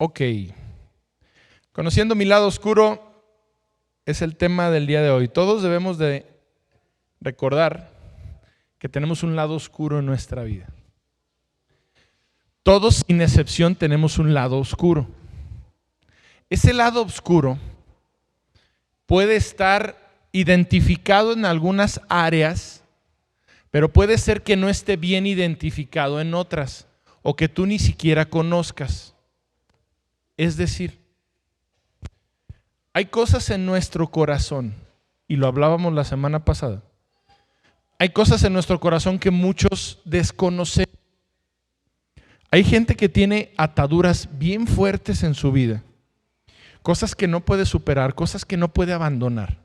Ok. Conociendo mi lado oscuro es el tema del día de hoy. Todos debemos de recordar que tenemos un lado oscuro en nuestra vida. Todos, sin excepción, tenemos un lado oscuro. Ese lado oscuro puede estar identificado en algunas áreas, pero puede ser que no esté bien identificado en otras, o que tú ni siquiera conozcas. Es decir, hay cosas en nuestro corazón, y lo hablábamos la semana pasada, hay cosas en nuestro corazón que muchos desconocen. Hay gente que tiene ataduras bien fuertes en su vida, cosas que no puede superar, cosas que no puede abandonar.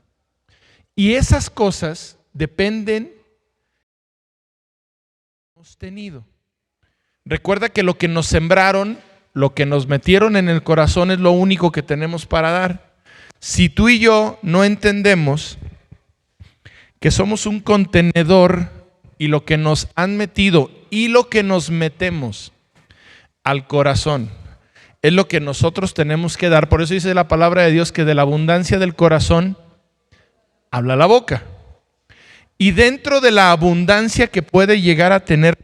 Y esas cosas dependen de lo que hemos tenido. Recuerda que lo que nos sembraron, lo que nos metieron en el corazón es lo único que tenemos para dar. Si tú y yo no entendemos que somos un contenedor y lo que nos han metido y lo que nos metemos al corazón es lo que nosotros tenemos que dar. Por eso dice la palabra de Dios que de la abundancia del corazón habla la boca. Y dentro de la abundancia que puede llegar a tener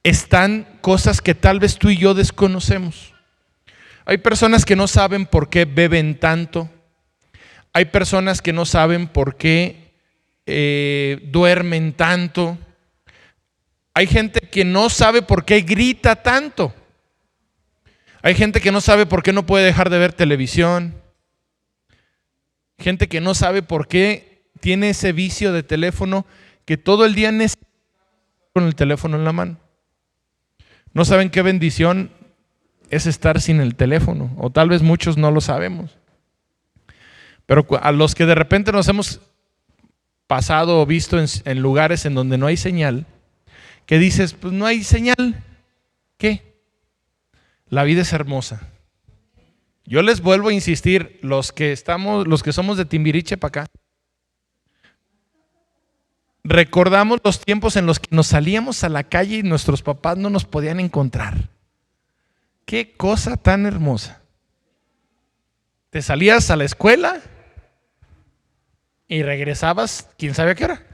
están cosas que tal vez tú y yo desconocemos. Hay personas que no saben por qué beben tanto. Hay personas que no saben por qué duermen tanto. Hay gente que no sabe por qué grita tanto. Hay gente que no sabe por qué no puede dejar de ver televisión. Gente que no sabe por qué tiene ese vicio de teléfono que todo el día necesita con el teléfono en la mano. No saben qué bendición es estar sin el teléfono, o tal vez muchos no lo sabemos. Pero a los que de repente nos hemos pasado o visto en lugares en donde no hay señal, que dices, pues no hay señal, ¿qué? La vida es hermosa. Yo les vuelvo a insistir, los que somos de Timbiriche para acá, recordamos los tiempos en los que nos salíamos a la calle y nuestros papás no nos podían encontrar. Qué cosa tan hermosa. Te salías a la escuela y regresabas quién sabe a qué hora.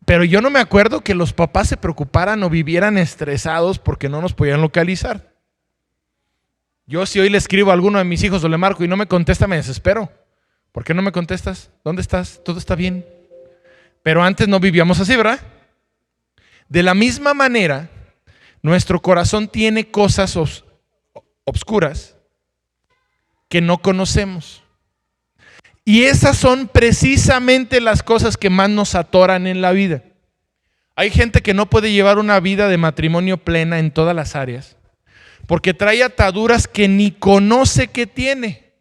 Pero yo no me acuerdo que los papás se preocuparan o vivieran estresados porque no nos podían localizar. Yo si hoy le escribo a alguno de mis hijos o le marco y no me contesta, me desespero. ¿Por qué no me contestas? ¿Dónde estás? ¿Todo está bien? Pero antes no vivíamos así, ¿verdad? De la misma manera, nuestro corazón tiene cosas obscuras que no conocemos. Y esas son precisamente las cosas que más nos atoran en la vida. Hay gente que no puede llevar una vida de matrimonio plena en todas las áreas, porque trae ataduras que ni conoce que tiene,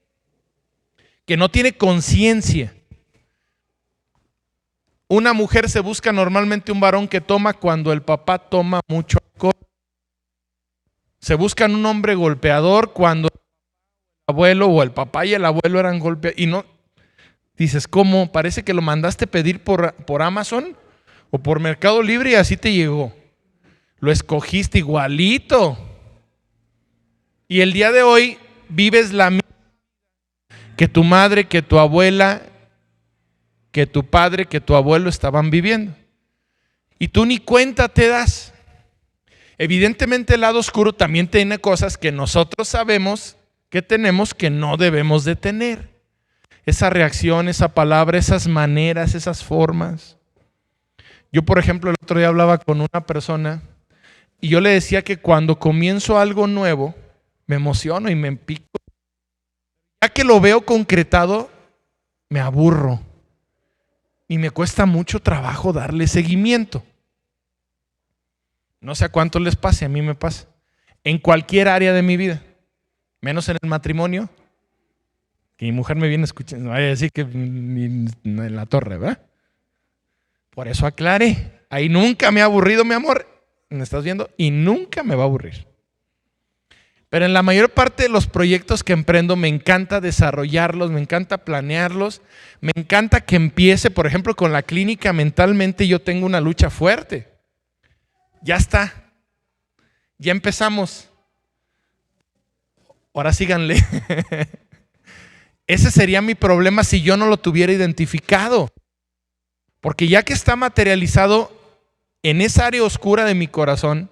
que no tiene conciencia. Una mujer se busca normalmente un varón que toma cuando el papá toma mucho alcohol. Se buscan un hombre golpeador cuando el abuelo o el papá y el abuelo eran golpeados. Y no, dices, ¿cómo? Parece que lo mandaste pedir por Amazon o por Mercado Libre y así te llegó. Lo escogiste igualito. Y el día de hoy vives la misma que tu madre, que tu abuela, que tu padre, que tu abuelo estaban viviendo. Y tú ni cuenta te das. Evidentemente el lado oscuro también tiene cosas que nosotros sabemos que tenemos que no debemos de tener. Esa reacción, esa palabra, esas maneras, esas formas. Yo, por ejemplo, el otro día hablaba con una persona y yo le decía que cuando comienzo algo nuevo, me emociono y me pico. Ya que lo veo concretado, me aburro. Y me cuesta mucho trabajo darle seguimiento. No sé a cuánto les pase, a mí me pasa. En cualquier área de mi vida, menos en el matrimonio, que mi mujer me viene escuchando, no vaya a decir que en la torre, ¿verdad? Por eso aclaré. Ahí nunca me ha aburrido, mi amor. ¿Me estás viendo? Y nunca me va a aburrir. Pero en la mayor parte de los proyectos que emprendo me encanta desarrollarlos, me encanta planearlos, me encanta que empiece, por ejemplo, con la clínica. Mentalmente yo tengo una lucha fuerte. Ya está, ya empezamos. Ahora síganle. Ese sería mi problema si yo no lo tuviera identificado. Porque ya que está materializado en esa área oscura de mi corazón,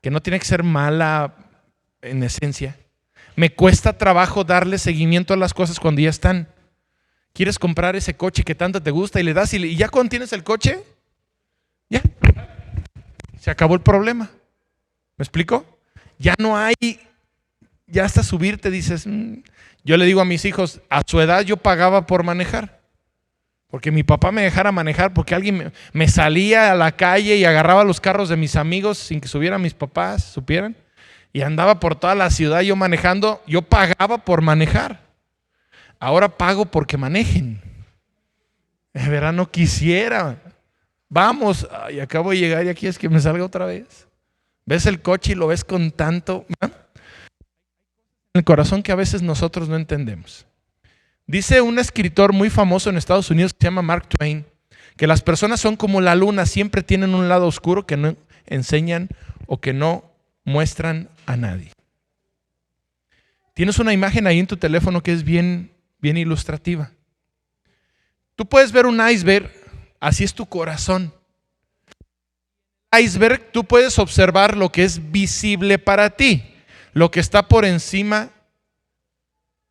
que no tiene que ser mala en esencia, me cuesta trabajo darle seguimiento a las cosas cuando ya están. Quieres comprar ese coche que tanto te gusta y le das y ya cuando tienes el coche, ya, se acabó el problema. ¿Me explico? Ya no hay, ya hasta subirte dices, Yo le digo a mis hijos, a su edad yo pagaba por manejar. Porque mi papá me dejara manejar, porque alguien me salía a la calle y agarraba los carros de mis amigos sin que subieran mis papás, supieran. Y andaba por toda la ciudad yo manejando, yo pagaba por manejar. Ahora pago porque manejen. De verdad no quisiera. Vamos, y acabo de llegar y aquí es que me salga otra vez. Ves el coche y lo ves con tanto en el corazón que a veces nosotros no entendemos. Dice un escritor muy famoso en Estados Unidos que se llama Mark Twain, que las personas son como la luna, siempre tienen un lado oscuro que no enseñan o que no muestran a nadie. Tienes una imagen ahí en tu teléfono que es bien ilustrativa. Tú puedes ver un iceberg, así es tu corazón. Iceberg, tú puedes observar lo que es visible para ti, lo que está por encima.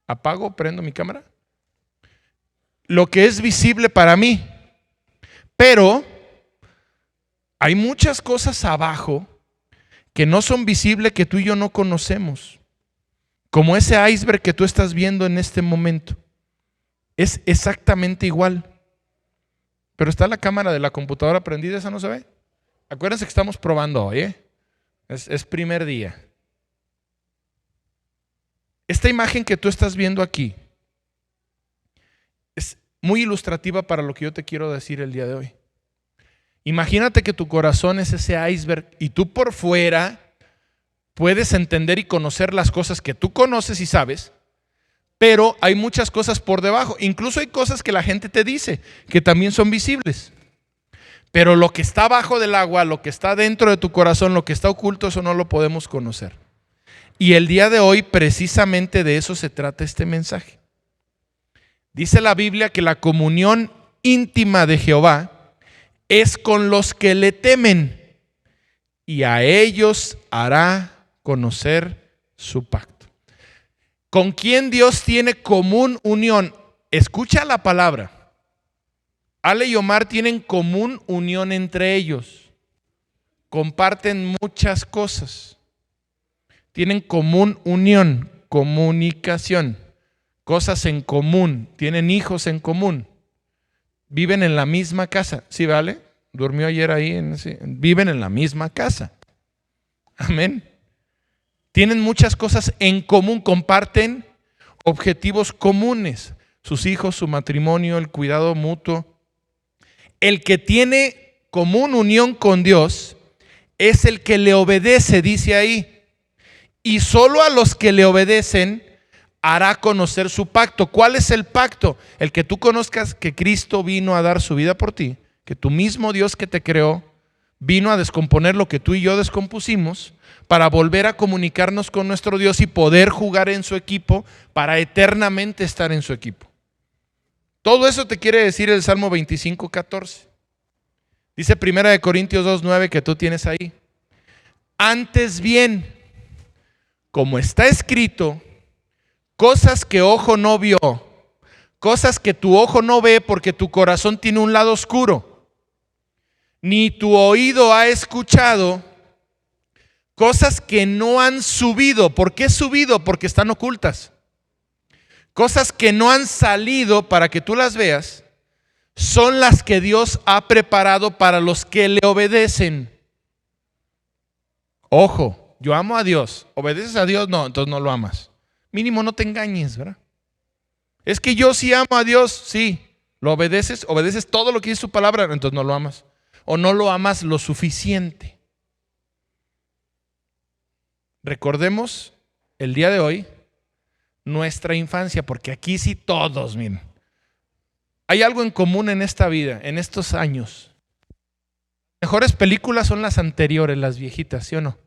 ¿Apago? ¿Prendo mi cámara? Lo que es visible para mí. Pero hay muchas cosas abajo que no son visibles, que tú y yo no conocemos. Como ese iceberg que tú estás viendo en este momento. Es exactamente igual. Pero está la cámara de la computadora prendida, ¿esa no se ve? Acuérdense que estamos probando hoy, ¿eh? Es primer día. Esta imagen que tú estás viendo aquí es muy ilustrativa para lo que yo te quiero decir el día de hoy. Imagínate que tu corazón es ese iceberg y tú por fuera puedes entender y conocer las cosas que tú conoces y sabes, pero hay muchas cosas por debajo. Incluso hay cosas que la gente te dice que también son visibles. Pero lo que está abajo del agua, lo que está dentro de tu corazón, lo que está oculto, eso no lo podemos conocer. Y el día de hoy precisamente de eso se trata este mensaje. Dice la Biblia que la comunión íntima de Jehová es con los que le temen y a ellos hará conocer su pacto. ¿Con quién Dios tiene común unión? Escucha la palabra. Ale y Omar tienen común unión entre ellos. Comparten muchas cosas. Tienen común unión, comunicación, cosas en común. Tienen hijos en común. Viven en la misma casa. ¿Sí, vale? Durmió ayer ahí. Viven en la misma casa. Amén. Tienen muchas cosas en común. Comparten objetivos comunes. Sus hijos, su matrimonio, el cuidado mutuo. El que tiene común unión con Dios es el que le obedece, dice ahí. Y solo a los que le obedecen hará conocer su pacto. ¿Cuál es el pacto? El que tú conozcas que Cristo vino a dar su vida por ti, que tu mismo Dios que te creó vino a descomponer lo que tú y yo descompusimos para volver a comunicarnos con nuestro Dios y poder jugar en su equipo para eternamente estar en su equipo. Todo eso te quiere decir el Salmo 25:14. Dice 1 Corintios 2:9 que tú tienes ahí. Antes bien, como está escrito, cosas que ojo no vio, cosas que tu ojo no ve porque tu corazón tiene un lado oscuro, ni tu oído ha escuchado, cosas que no han subido. ¿Por qué subido? Porque están ocultas. Cosas que no han salido para que tú las veas, son las que Dios ha preparado para los que le obedecen. Ojo, yo amo a Dios. ¿Obedeces a Dios? No, entonces no lo amas. Mínimo no te engañes, ¿verdad? Es que yo sí amo a Dios, sí. ¿Lo obedeces? ¿Obedeces todo lo que dice su palabra? Entonces no lo amas. O no lo amas lo suficiente. Recordemos el día de hoy nuestra infancia, porque aquí sí todos, miren. Hay algo en común en esta vida, en estos años. Las mejores películas son las anteriores, las viejitas, ¿sí o no?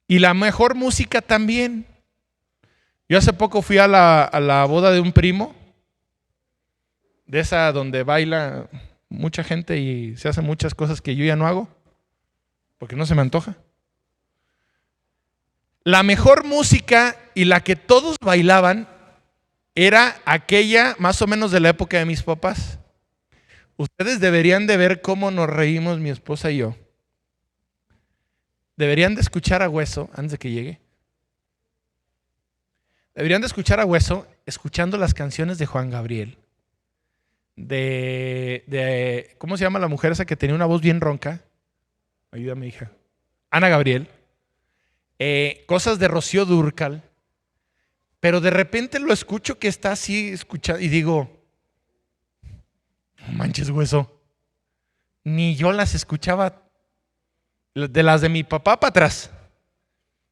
Y la mejor música también. Yo hace poco fui a la boda de un primo, de esa donde baila mucha gente y se hacen muchas cosas que yo ya no hago, porque no se me antoja. La mejor música y la que todos bailaban era aquella más o menos de la época de mis papás. Ustedes deberían de ver cómo nos reímos mi esposa y yo. Deberían de escuchar a Hueso antes de que llegue. Deberían de escuchar a Hueso escuchando las canciones de Juan Gabriel. ¿Cómo se llama la mujer esa que tenía una voz bien ronca? Ayúdame, hija. Ana Gabriel. Cosas de Rocío Dúrcal. Pero de repente lo escucho que está así escuchando y digo, no manches, Hueso. Ni yo las escuchaba de las de mi papá para atrás.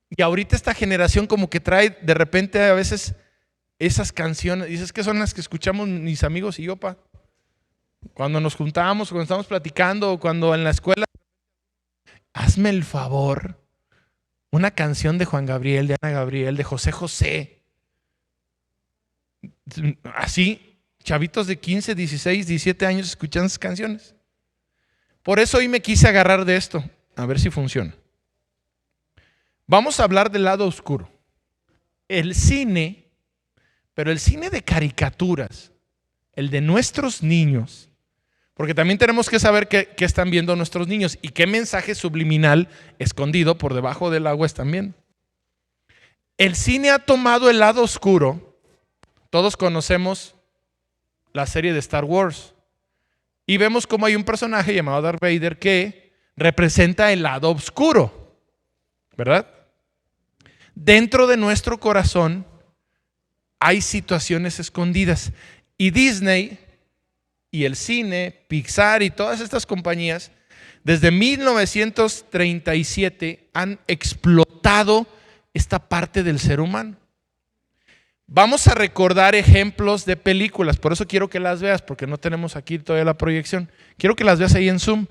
Y ahorita esta generación como que trae de repente a veces esas canciones. Dices que son las que escuchamos mis amigos y yo, pa. Cuando nos juntábamos, cuando estábamos platicando, cuando en la escuela. Hazme el favor. Una canción de Juan Gabriel, de Ana Gabriel, de José José. Así, chavitos de 15, 16, 17 años escuchan esas canciones. Por eso hoy me quise agarrar de esto, a ver si funciona. Vamos a hablar del lado oscuro. El cine, pero el cine de caricaturas, el de nuestros niños, porque también tenemos que saber qué están viendo nuestros niños y qué mensaje subliminal escondido por debajo del agua están viendo. El cine ha tomado el lado oscuro. Todos conocemos la serie de Star Wars y vemos cómo hay un personaje llamado Darth Vader que representa el lado oscuro, ¿verdad? Dentro de nuestro corazón hay situaciones escondidas y Disney y el cine, Pixar y todas estas compañías desde 1937 han explotado esta parte del ser humano. Vamos a recordar ejemplos de películas, por eso quiero que las veas, porque no tenemos aquí todavía la proyección. Quiero que las veas ahí en Zoom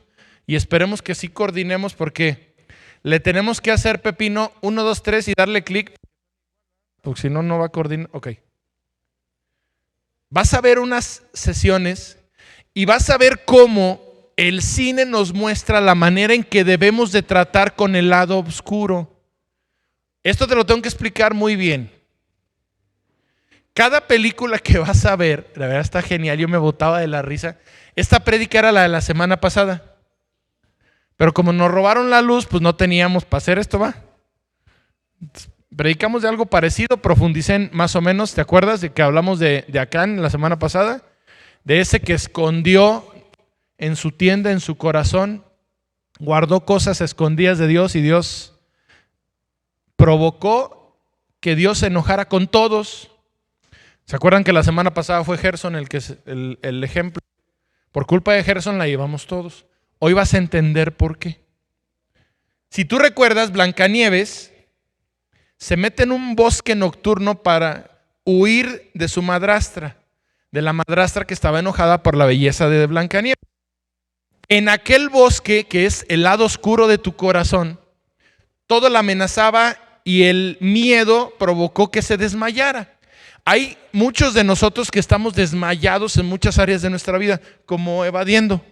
y esperemos que sí coordinemos porque le tenemos que hacer, Pepino, 1, 2, 3 y darle clic, porque si no, no va a coordinar. Ok. Vas a ver unas sesiones y vas a ver cómo el cine nos muestra la manera en que debemos de tratar con el lado oscuro. Esto te lo tengo que explicar muy bien. Cada película que vas a ver, la verdad está genial, yo me botaba de la risa. Esta prédica era la de la semana pasada. Pero como nos robaron la luz, pues no teníamos para hacer esto, ¿va? Predicamos de algo parecido, profundicé más o menos, ¿te acuerdas de que hablamos de Acán la semana pasada? De ese que escondió en su tienda, en su corazón, guardó cosas escondidas de Dios y Dios provocó que Dios se enojara con todos. ¿Se acuerdan que la semana pasada fue Gerson el que es el ejemplo? Por culpa de Gerson la llevamos todos. Hoy vas a entender por qué. Si tú recuerdas, Blancanieves se mete en un bosque nocturno para huir de su madrastra, de la madrastra que estaba enojada por la belleza de Blancanieves. En aquel bosque, que es el lado oscuro de tu corazón, todo la amenazaba y el miedo provocó que se desmayara. Hay muchos de nosotros que estamos desmayados en muchas áreas de nuestra vida, como evadiendo.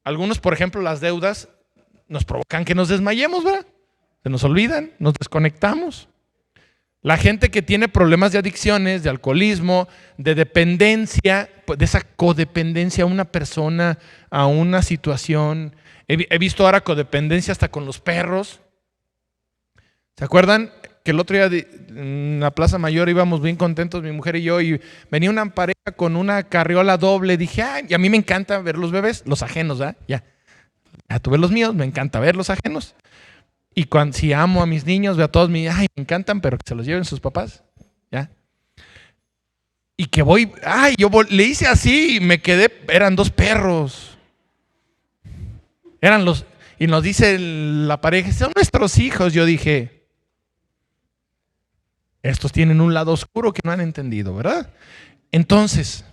Algunos, por ejemplo, las deudas nos provocan que nos desmayemos, ¿verdad? Se nos olvidan, nos desconectamos. La gente que tiene problemas de adicciones, de alcoholismo, de dependencia, de esa codependencia a una persona, a una situación. He visto ahora codependencia hasta con los perros. ¿Se acuerdan que el otro día en la Plaza Mayor íbamos bien contentos, mi mujer y yo, y venía una pareja con una carriola doble? Dije, ay, y a mí me encanta ver los bebés, los ajenos, ¿verdad? Ya tuve los míos, me encanta ver los ajenos. Y cuando si amo a mis niños, veo a todos mis, ay, me encantan, pero que se los lleven sus papás, ¿ya? Y que voy, ay, le hice así y me quedé, eran 2 perros. Eran los, y nos dice la pareja, son nuestros hijos. Yo dije, estos tienen un lado oscuro que no han entendido, ¿verdad? Entonces,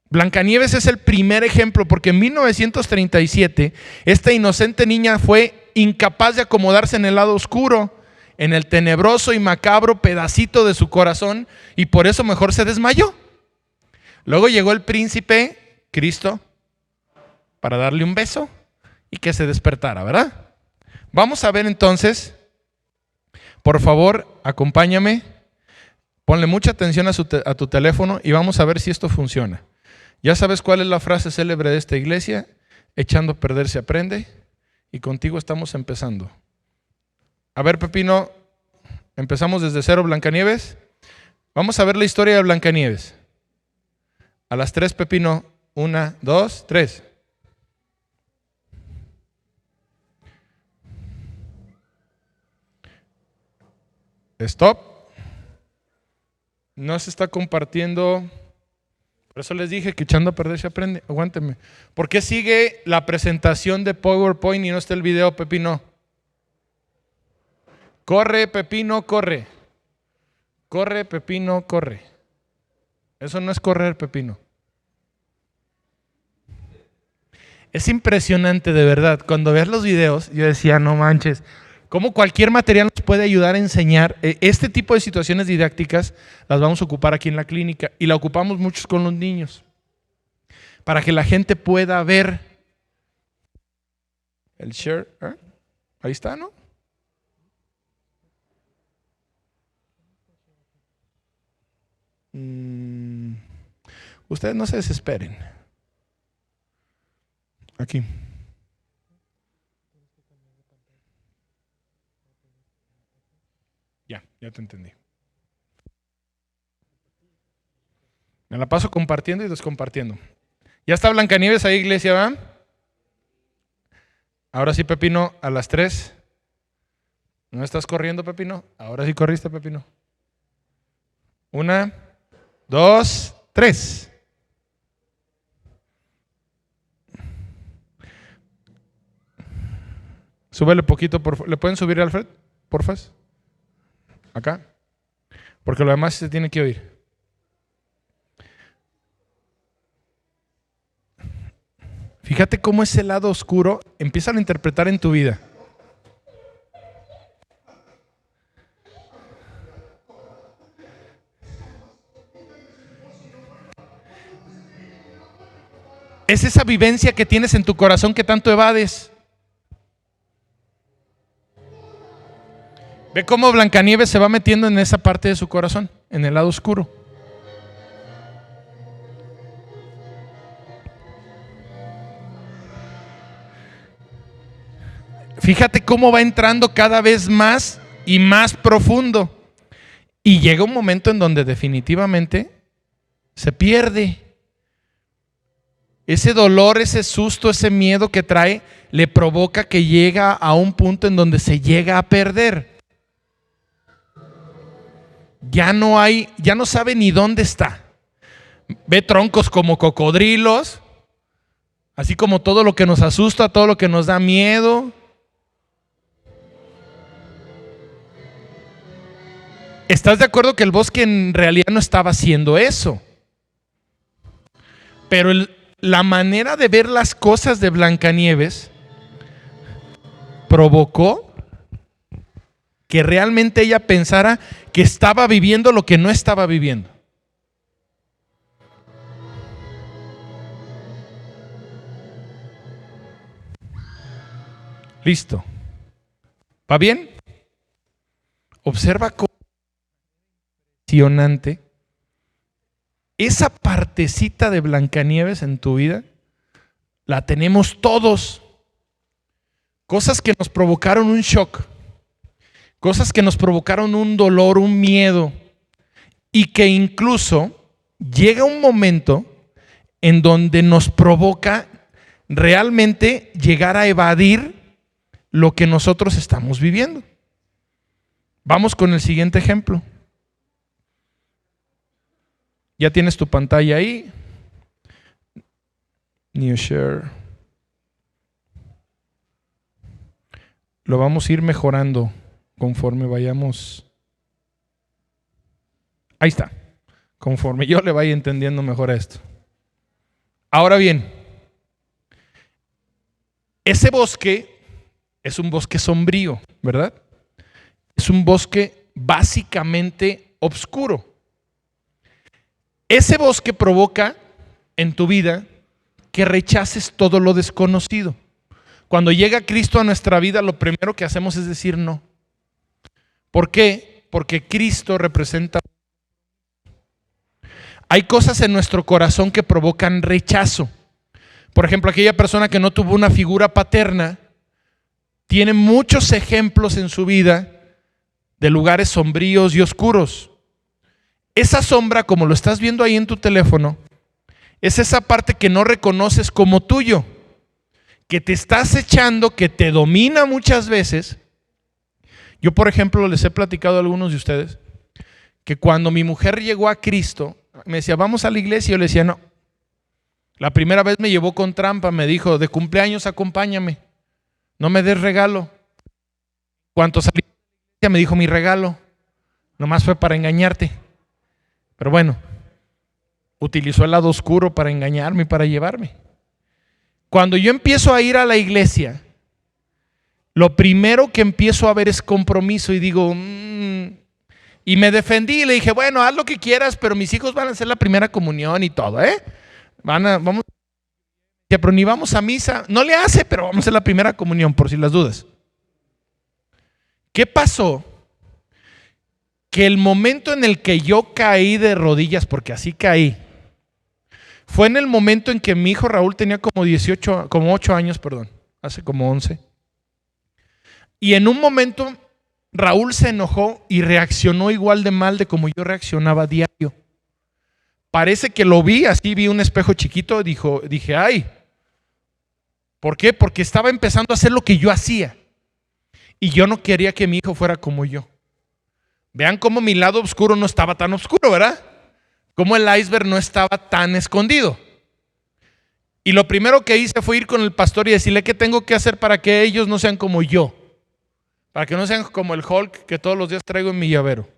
Blancanieves es el primer ejemplo, porque en 1937 esta inocente niña fue incapaz de acomodarse en el lado oscuro, en el tenebroso y macabro pedacito de su corazón, y por eso mejor se desmayó. Luego llegó el príncipe, Cristo, para darle un beso y que se despertara, ¿verdad? Vamos a ver entonces, por favor, acompáñame, ponle mucha atención a tu teléfono y vamos a ver si esto funciona. ¿Ya sabes cuál es la frase célebre de esta iglesia? Echando a perder se aprende, y contigo estamos empezando. A ver, Pepino, empezamos desde cero, Blancanieves. Vamos a ver la historia de Blancanieves. A las 3, Pepino. 1, 2, 3. Stop. No se está compartiendo. Por eso les dije que echando a perder se aprende. Aguántenme. ¿Por qué sigue la presentación de PowerPoint y no está el video, Pepino? Corre, Pepino, corre. Corre, Pepino, corre. Eso no es correr, Pepino. Es impresionante, de verdad. Cuando ves los videos, yo decía, no manches, cómo cualquier material nos puede ayudar a enseñar. Este tipo de situaciones didácticas las vamos a ocupar aquí en la clínica y la ocupamos muchos con los niños para que la gente pueda ver el share. Ahí está, ¿no? Ustedes no se desesperen. Aquí. Ya te entendí. Me la paso compartiendo y descompartiendo. ¿Ya está Blancanieves ahí, iglesia, va? Ahora sí, Pepino, a las 3. ¿No estás corriendo, Pepino? Ahora sí corriste, Pepino. 1, 2, 3. Súbele poquito, por favor. ¿Le pueden subir, Alfred? Porfa. Acá. Porque lo demás se tiene que oír. Fíjate cómo ese lado oscuro empieza a interpretar en tu vida. Es esa vivencia que tienes en tu corazón que tanto evades. Ve cómo Blancanieves se va metiendo en esa parte de su corazón, en el lado oscuro. Fíjate cómo va entrando cada vez más y más profundo. Y llega un momento en donde definitivamente se pierde. Ese dolor, ese susto, ese miedo que trae, le provoca que llega a un punto en donde se llega a perder. Ya no sabe ni dónde está. Ve troncos como cocodrilos, así como todo lo que nos asusta, todo lo que nos da miedo. ¿Estás de acuerdo que el bosque en realidad no estaba haciendo eso? Pero la manera de ver las cosas de Blancanieves provocó que realmente ella pensara que estaba viviendo lo que no estaba viviendo. Listo. ¿Va bien? Observa cómo impresionante esa partecita de Blancanieves en tu vida. La tenemos todos. Cosas que nos provocaron un shock. Cosas que nos provocaron un dolor, un miedo, y que incluso llega un momento en donde nos provoca realmente llegar a evadir lo que nosotros estamos viviendo. Vamos con el siguiente ejemplo. Ya tienes tu pantalla ahí. New share. Lo vamos a ir mejorando conforme vayamos. Ahí está. Conforme yo le vaya entendiendo mejor a esto. Ahora bien, ese bosque es un bosque sombrío, ¿verdad? Es un bosque básicamente oscuro. Ese bosque provoca en tu vida que rechaces todo lo desconocido. Cuando llega Cristo a nuestra vida, lo primero que hacemos es decir no. ¿Por qué? Porque Cristo representa. Hay cosas en nuestro corazón que provocan rechazo. Por ejemplo, aquella persona que no tuvo una figura paterna tiene muchos ejemplos en su vida de lugares sombríos y oscuros. Esa sombra, como lo estás viendo ahí en tu teléfono, es esa parte que no reconoces como tuyo, que te estás echando, que te domina muchas veces. Yo, por ejemplo, les he platicado a algunos de ustedes que cuando mi mujer llegó a Cristo, me decía, vamos a la iglesia, y yo le decía, no. La primera vez me llevó con trampa, me dijo, de cumpleaños acompáñame, no me des regalo. Cuando salí de la iglesia me dijo, mi regalo, nomás fue para engañarte. Pero bueno, utilizó el lado oscuro para engañarme y para llevarme. Cuando yo empiezo a ir a la iglesia, lo primero que empiezo a ver es compromiso y digo, y me defendí y le dije, bueno, haz lo que quieras, pero mis hijos van a hacer la primera comunión y todo, vamos, pero ni vamos a misa. No le hace, pero vamos a hacer la primera comunión, por si las dudas. ¿Qué pasó? Que el momento en el que yo caí de rodillas, porque así caí, fue en el momento en que mi hijo Raúl tenía como 8 años, hace como 11. Y en un momento Raúl se enojó y reaccionó igual de mal de como yo reaccionaba a diario. Parece que lo vi, así vi un espejo chiquito, dije, ay. ¿Por qué? Porque estaba empezando a hacer lo que yo hacía. Y yo no quería que mi hijo fuera como yo. Vean cómo mi lado oscuro no estaba tan oscuro, ¿verdad? Cómo el iceberg no estaba tan escondido. Y lo primero que hice fue ir con el pastor y decirle qué tengo que hacer para que ellos no sean como yo. Para que no sean como el Hulk que todos los días traigo en mi llavero.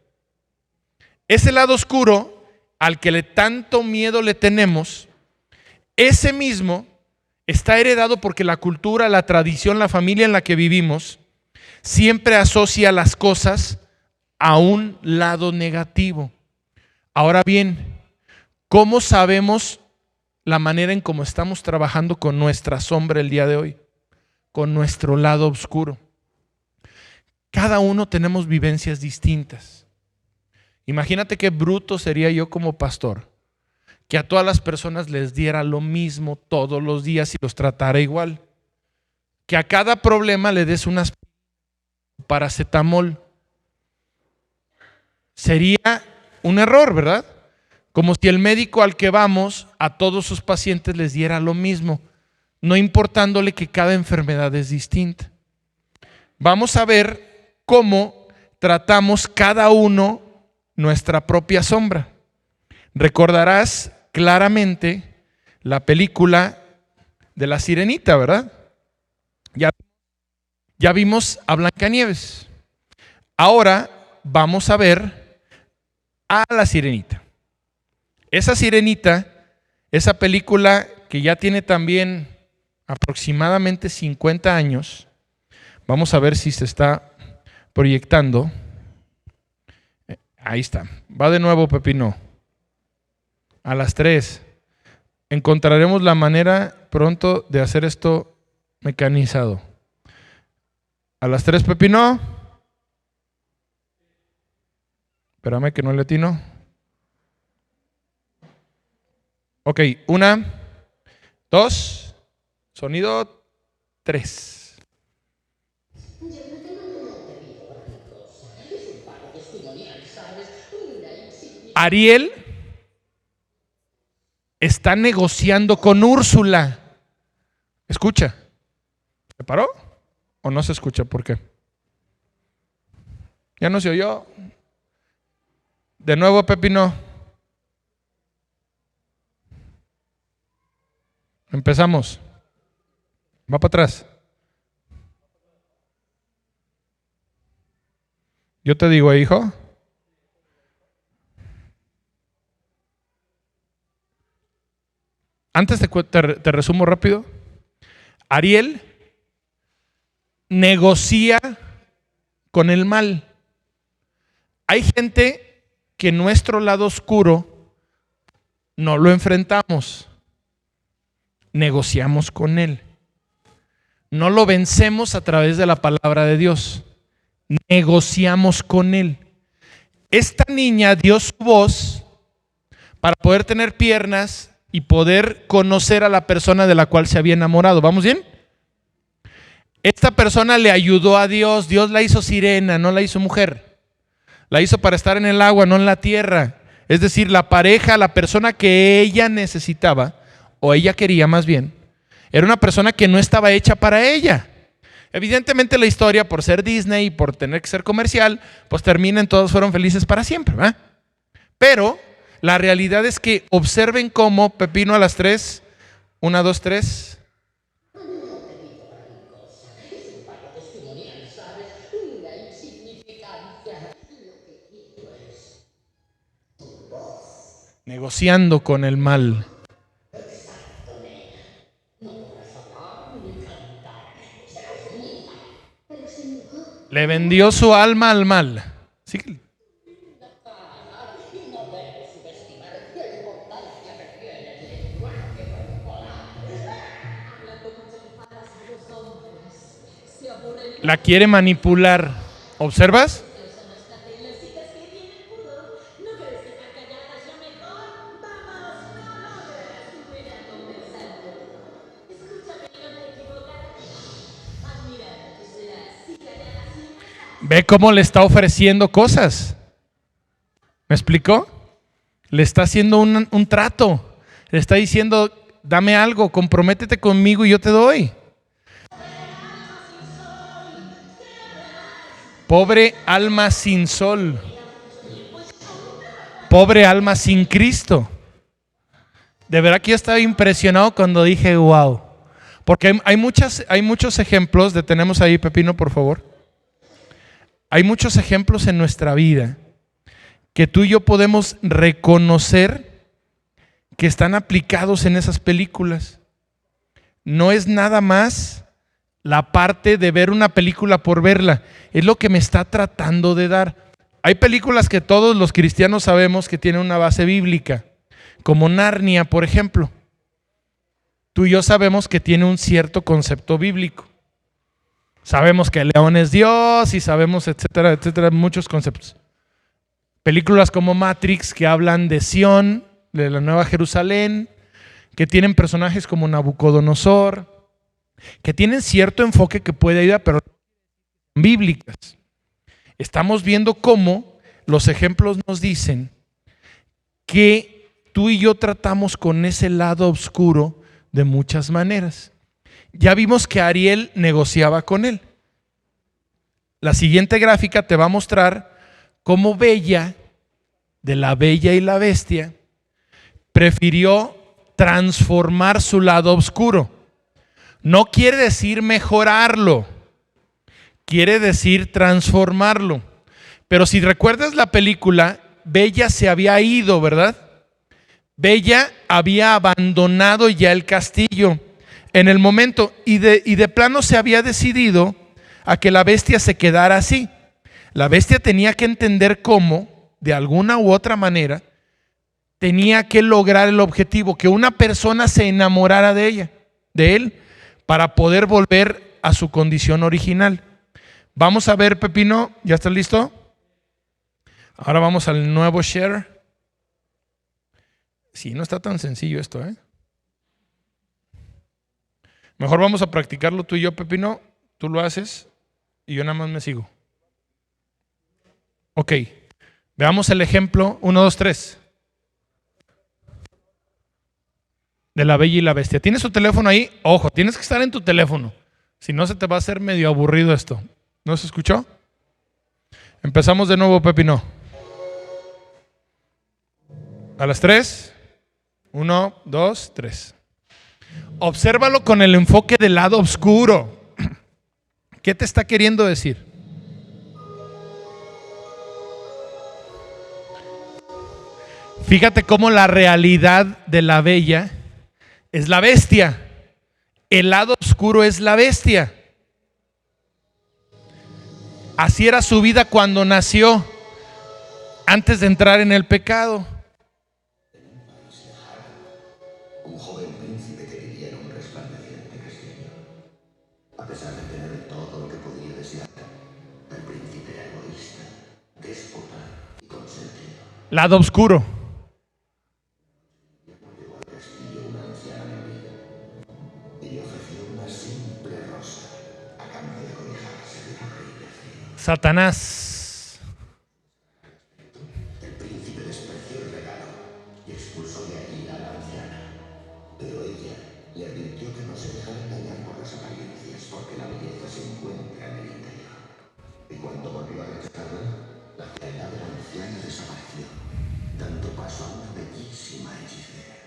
Ese lado oscuro al que tanto miedo le tenemos, ese mismo está heredado porque la cultura, la tradición, la familia en la que vivimos siempre asocia las cosas a un lado negativo. Ahora bien, ¿cómo sabemos la manera en cómo estamos trabajando con nuestra sombra el día de hoy? Con nuestro lado oscuro. Cada uno tenemos vivencias distintas. Imagínate qué bruto sería yo como pastor, que a todas las personas les diera lo mismo todos los días y los tratara igual. Que a cada problema le des unas paracetamol. Sería un error, ¿verdad? Como si el médico al que vamos a todos sus pacientes les diera lo mismo, no importándole que cada enfermedad es distinta. Vamos a ver cómo tratamos cada uno nuestra propia sombra. Recordarás claramente la película de la Sirenita, ¿verdad? Ya vimos a Blancanieves. Ahora vamos a ver a la Sirenita. Esa Sirenita, esa película que ya tiene también aproximadamente 50 años, vamos a ver si se está proyectando. Ahí está. Va de nuevo, Pepino. A las 3. Encontraremos la manera pronto de hacer esto mecanizado. A las 3, Pepino. Espérame que no le atino. Ok, 1, 2, sonido 3. Ariel está negociando con Úrsula. Escucha. ¿Se paró? ¿O no se escucha? ¿Por qué? Ya no se oyó. De nuevo, Pepino. Empezamos. Va para atrás. Yo te digo, hijo. Antes te resumo rápido. Ariel negocia con el mal. Hay gente que nuestro lado oscuro no lo enfrentamos, negociamos con él. No lo vencemos a través de la palabra de Dios, negociamos con él. Esta niña dio su voz para poder tener piernas y poder conocer a la persona de la cual se había enamorado. ¿Vamos bien? Esta persona le ayudó a Dios. Dios la hizo sirena, no la hizo mujer. La hizo para estar en el agua, no en la tierra. Es decir, la pareja, la persona que ella necesitaba, o ella quería más bien, era una persona que no estaba hecha para ella. Evidentemente la historia, por ser Disney y por tener que ser comercial, pues termina en todos fueron felices para siempre, ¿verdad? Pero la realidad es que observen cómo Pepino a las 3, 1, 2, 3. Negociando con el mal. Le vendió su alma al mal. Sí. La quiere manipular. ¿Observas? Ve cómo le está ofreciendo cosas. ¿Me explicó? Le está haciendo un trato. Le está diciendo, dame algo, comprométete conmigo y yo te doy. Pobre alma sin sol. Pobre alma sin Cristo. De verdad que yo estaba impresionado cuando dije, wow. Porque hay muchos ejemplos, detenemos ahí, Pepino, por favor. Hay muchos ejemplos en nuestra vida que tú y yo podemos reconocer que están aplicados en esas películas. No es nada más la parte de ver una película por verla, es lo que me está tratando de dar. Hay películas que todos los cristianos sabemos que tienen una base bíblica, como Narnia, por ejemplo. Tú y yo sabemos que tiene un cierto concepto bíblico. Sabemos que el león es Dios y sabemos, etcétera, etcétera, muchos conceptos. Películas como Matrix, que hablan de Sión, de la Nueva Jerusalén, que tienen personajes como Nabucodonosor, que tienen cierto enfoque que puede ayudar, pero no bíblicas. Estamos viendo cómo los ejemplos nos dicen que tú y yo tratamos con ese lado oscuro de muchas maneras. Ya vimos que Ariel negociaba con él. La siguiente gráfica te va a mostrar cómo Bella, de la Bella y la Bestia, prefirió transformar su lado oscuro. No quiere decir mejorarlo, quiere decir transformarlo. Pero si recuerdas la película, Bella se había ido, ¿verdad? Bella había abandonado ya el castillo en el momento y de plano se había decidido a que la bestia se quedara así. La bestia tenía que entender cómo, de alguna u otra manera, tenía que lograr el objetivo, que una persona se enamorara de ella, de él, para poder volver a su condición original. Vamos a ver, Pepino, ¿ya estás listo? Ahora vamos al nuevo share. Sí, no está tan sencillo esto, ¿eh? Mejor vamos a practicarlo tú y yo, Pepino. Tú lo haces y yo nada más me sigo. Ok, veamos el ejemplo 1, 2, 3 de la Bella y la Bestia. ¿Tienes tu teléfono ahí? Ojo, tienes que estar en tu teléfono. Si no, se te va a hacer medio aburrido esto. ¿No se escuchó? Empezamos de nuevo, Pepino. A las 3. 1, 2, 3. Obsérvalo con el enfoque del lado oscuro. ¿Qué te está queriendo decir? Fíjate cómo la realidad de la Bella es la bestia. El lado oscuro es la bestia. Así era su vida cuando nació, antes de entrar en el pecado. Un joven príncipe que vivía en un resplandeciente castillo. A pesar de tener todo lo que podía desear, el príncipe era egoísta, déspota y consentido. Lado oscuro. Llegó al castillo una anciana mendiga y le ofreció una simple rosa a cambio de cobijarse del horrible frío. Satanás. El príncipe despreció el regalo y expulsó de allí a la anciana. Pero ella le advirtió que no se dejara engañar por las apariencias, porque la belleza se encuentra en el interior. Y cuando volvió a restaurarla, la fealdad de la anciana desapareció, dando paso a una bellísima hechicera.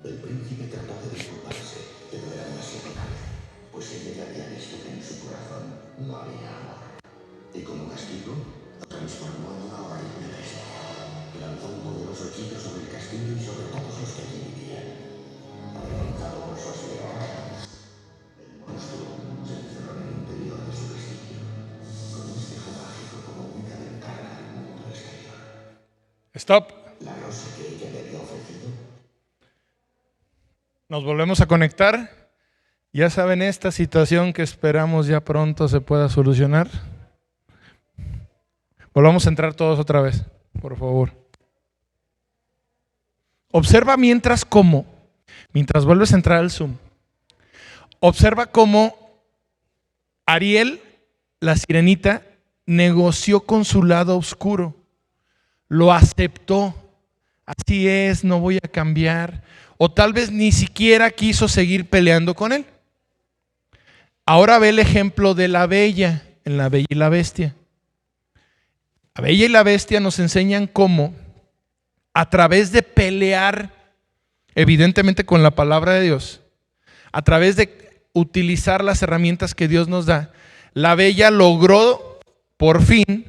El príncipe trató de disculparse, pero era demasiado tarde, pues ella ya había visto que en su corazón no había amor. Y como castigo, lo transformó en una horrible bestia. Lanzó un poderoso hechizo sobre el castillo y sobre todos los que allí vivían. Avergonzado por su asesinato, el monstruo se encerró en el interior de su castillo, con un espejo mágico como única ventana al mundo exterior. Stop. La rosa que ella le había ofrecido. Nos volvemos a conectar. Ya saben, esta situación que esperamos ya pronto se pueda solucionar. Volvamos a entrar todos otra vez, por favor. Observa mientras vuelves a entrar al Zoom, observa cómo Ariel, la sirenita, negoció con su lado oscuro, lo aceptó. Así es, no voy a cambiar. O tal vez ni siquiera quiso seguir peleando con él. Ahora ve el ejemplo de la Bella, en La Bella y la Bestia. La Bella y la Bestia nos enseñan cómo, a través de pelear, evidentemente con la palabra de Dios, a través de utilizar las herramientas que Dios nos da, la Bella logró por fin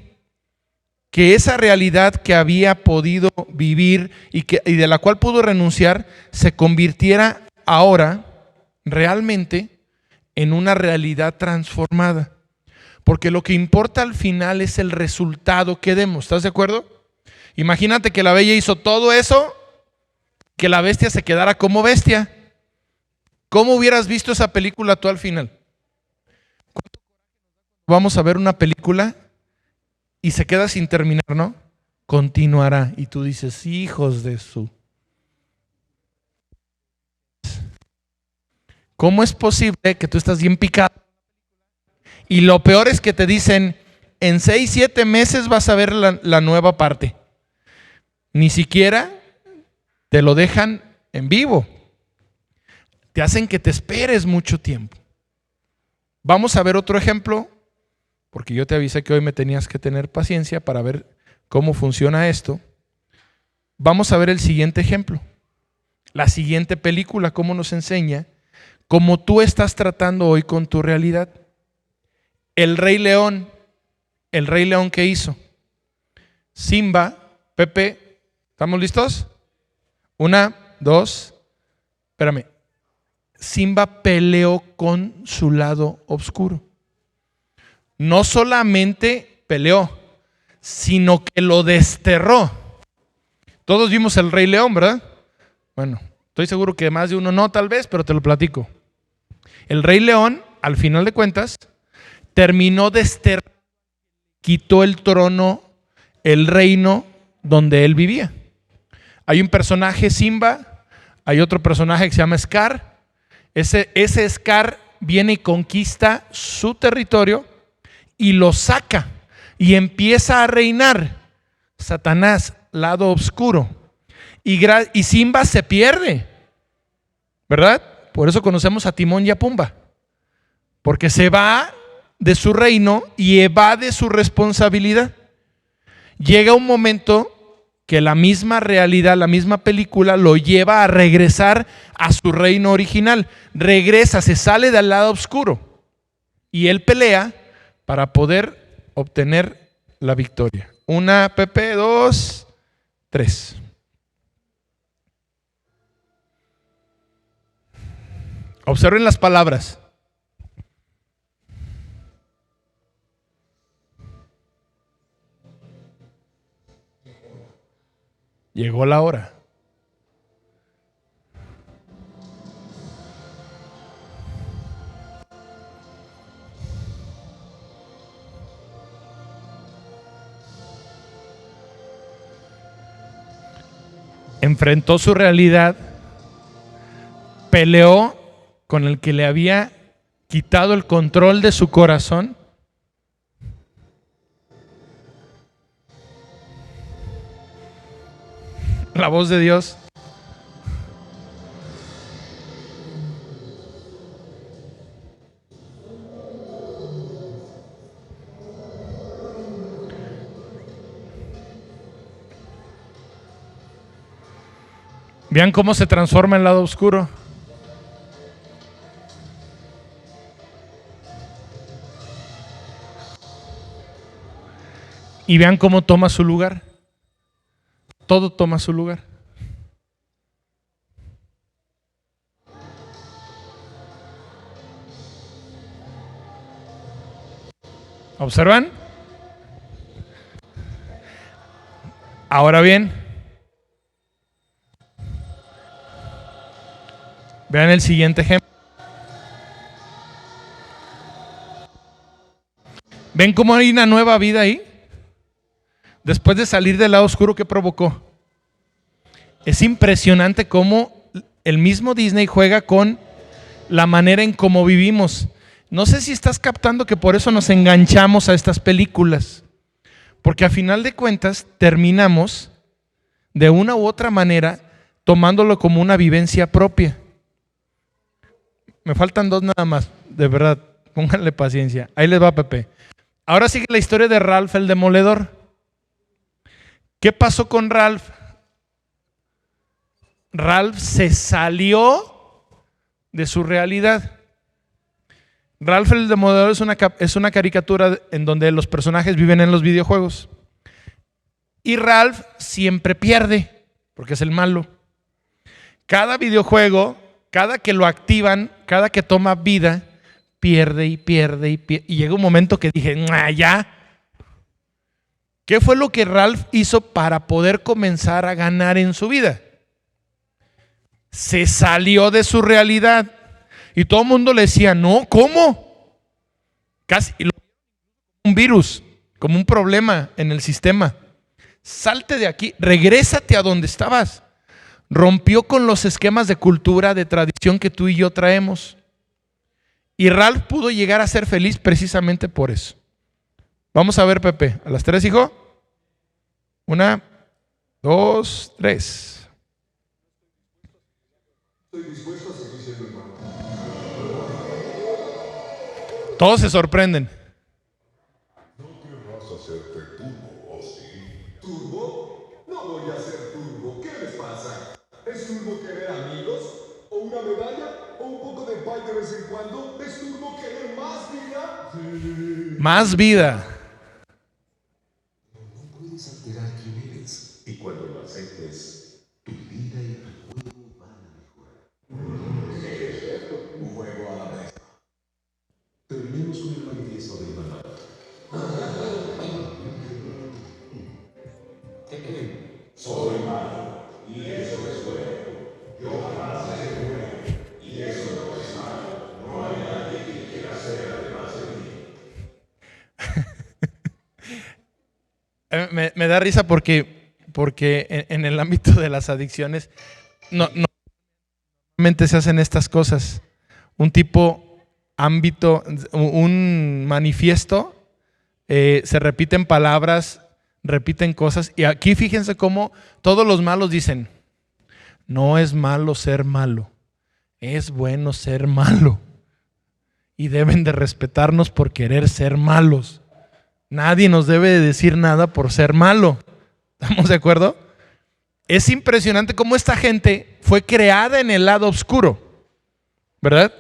que esa realidad que había podido vivir y de la cual pudo renunciar, se convirtiera ahora realmente en una realidad transformada. Porque lo que importa al final es el resultado que demos. ¿Estás de acuerdo? Imagínate que la Bella hizo todo eso, que la bestia se quedara como bestia. ¿Cómo hubieras visto esa película tú al final? Vamos a ver una película y se queda sin terminar, ¿no? Continuará. Y tú dices, hijos de su... ¿Cómo es posible que tú estás bien picado? Y lo peor es que te dicen, en 6, 7 meses vas a ver la nueva parte. Ni siquiera te lo dejan en vivo. Te hacen que te esperes mucho tiempo. Vamos a ver otro ejemplo, porque yo te avisé que hoy me tenías que tener paciencia para ver cómo funciona esto. Vamos a ver el siguiente ejemplo. La siguiente película, cómo nos enseña cómo tú estás tratando hoy con tu realidad. El Rey León, ¿qué hizo? Simba, Pepe, ¿estamos listos? 1, 2, espérame. Simba peleó con su lado oscuro. No solamente peleó, sino que lo desterró. Todos vimos el Rey León, ¿verdad? Bueno, estoy seguro que más de uno no, tal vez, pero te lo platico. El Rey León, al final de cuentas, terminó desterrando, quitó el trono, el reino donde él vivía. Hay un personaje, Simba, hay otro personaje que se llama Scar. Ese Scar viene y conquista su territorio y lo saca y empieza a reinar. Satanás, lado oscuro. Y Simba se pierde, ¿verdad? Por eso conocemos a Timón y a Pumba. Porque se va de su reino y evade su responsabilidad. Llega un momento que la misma realidad, la misma película lo lleva a regresar a su reino original. Regresa, se sale del lado oscuro y él pelea para poder obtener la victoria. 1, Pepe, 2, 3. Observen las palabras. Llegó la hora. Enfrentó su realidad, peleó con el que le había quitado el control de su corazón. La voz de Dios. Vean cómo se transforma el lado oscuro. Y vean cómo toma su lugar. Todo toma su lugar. ¿Observan? Ahora bien, vean el siguiente ejemplo. ¿Ven cómo hay una nueva vida ahí? Después de salir del lado oscuro, ¿qué provocó? Es impresionante cómo el mismo Disney juega con la manera en cómo vivimos. No sé si estás captando que por eso nos enganchamos a estas películas. Porque a final de cuentas terminamos de una u otra manera tomándolo como una vivencia propia. Me faltan dos nada más, de verdad, pónganle paciencia. Ahí les va, Pepe. Ahora sigue la historia de Ralph el Demoledor. ¿Qué pasó con Ralph? Ralph se salió de su realidad. Ralph el Demoledor es una caricatura en donde los personajes viven en los videojuegos. Y Ralph siempre pierde, porque es el malo. Cada videojuego, cada que lo activan, cada que toma vida, pierde y pierde y pierde. Y llega un momento que dije, ya. ¿Qué fue lo que Ralph hizo para poder comenzar a ganar en su vida? Se salió de su realidad. Y todo el mundo le decía, no, ¿cómo? Casi un virus, como un problema en el sistema. Salte de aquí, regrésate a donde estabas. Rompió con los esquemas de cultura, de tradición que tú y yo traemos. Y Ralph pudo llegar a ser feliz precisamente por eso. Vamos a ver, Pepe. A las 3, hijo. 1, 2, 3. Estoy dispuesto a seguir siendo hermano. Todos se sorprenden. No querrás hacerte turbo, ¿o sí? ¿Turbo? No voy a ser turbo. ¿Qué les pasa? ¿Es turbo querer amigos? ¿O una medalla? ¿O un poco de pay de vez en cuando? ¿Es turbo querer más vida? Sí. Más vida. No puedes alterar quién eres. Y cuando lo aceptes, tu vida y tu juego van a mejorar. Sí, es cierto. Un juego a la vez. Terminemos con el manifiesto del maná. Soy malo. Y eso es bueno. Yo jamás seré bueno. Y eso no es malo. No hay nadie que quiera ser además de mí. Me da risa porque en el ámbito de las adicciones normalmente se hacen estas cosas. Un tipo ámbito, un manifiesto, se repiten palabras, repiten cosas. Y aquí fíjense cómo todos los malos dicen, no es malo ser malo, es bueno ser malo. Y deben de respetarnos por querer ser malos. Nadie nos debe de decir nada por ser malo. ¿Estamos de acuerdo? Es impresionante cómo esta gente fue creada en el lado oscuro, ¿verdad?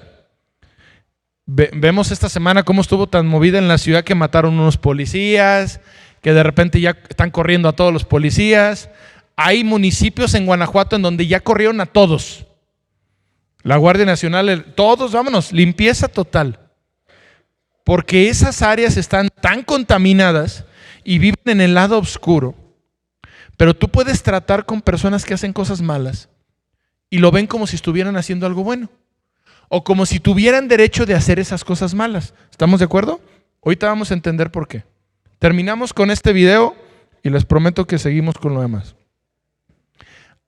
Vemos esta semana cómo estuvo tan movida en la ciudad que mataron unos policías, que de repente ya están corriendo a todos los policías. Hay municipios en Guanajuato en donde ya corrieron a todos. La Guardia Nacional, todos, vámonos, limpieza total. Porque esas áreas están tan contaminadas y viven en el lado oscuro. Pero tú puedes tratar con personas que hacen cosas malas y lo ven como si estuvieran haciendo algo bueno. O como si tuvieran derecho de hacer esas cosas malas. ¿Estamos de acuerdo? Ahorita vamos a entender por qué. Terminamos con este video y les prometo que seguimos con lo demás.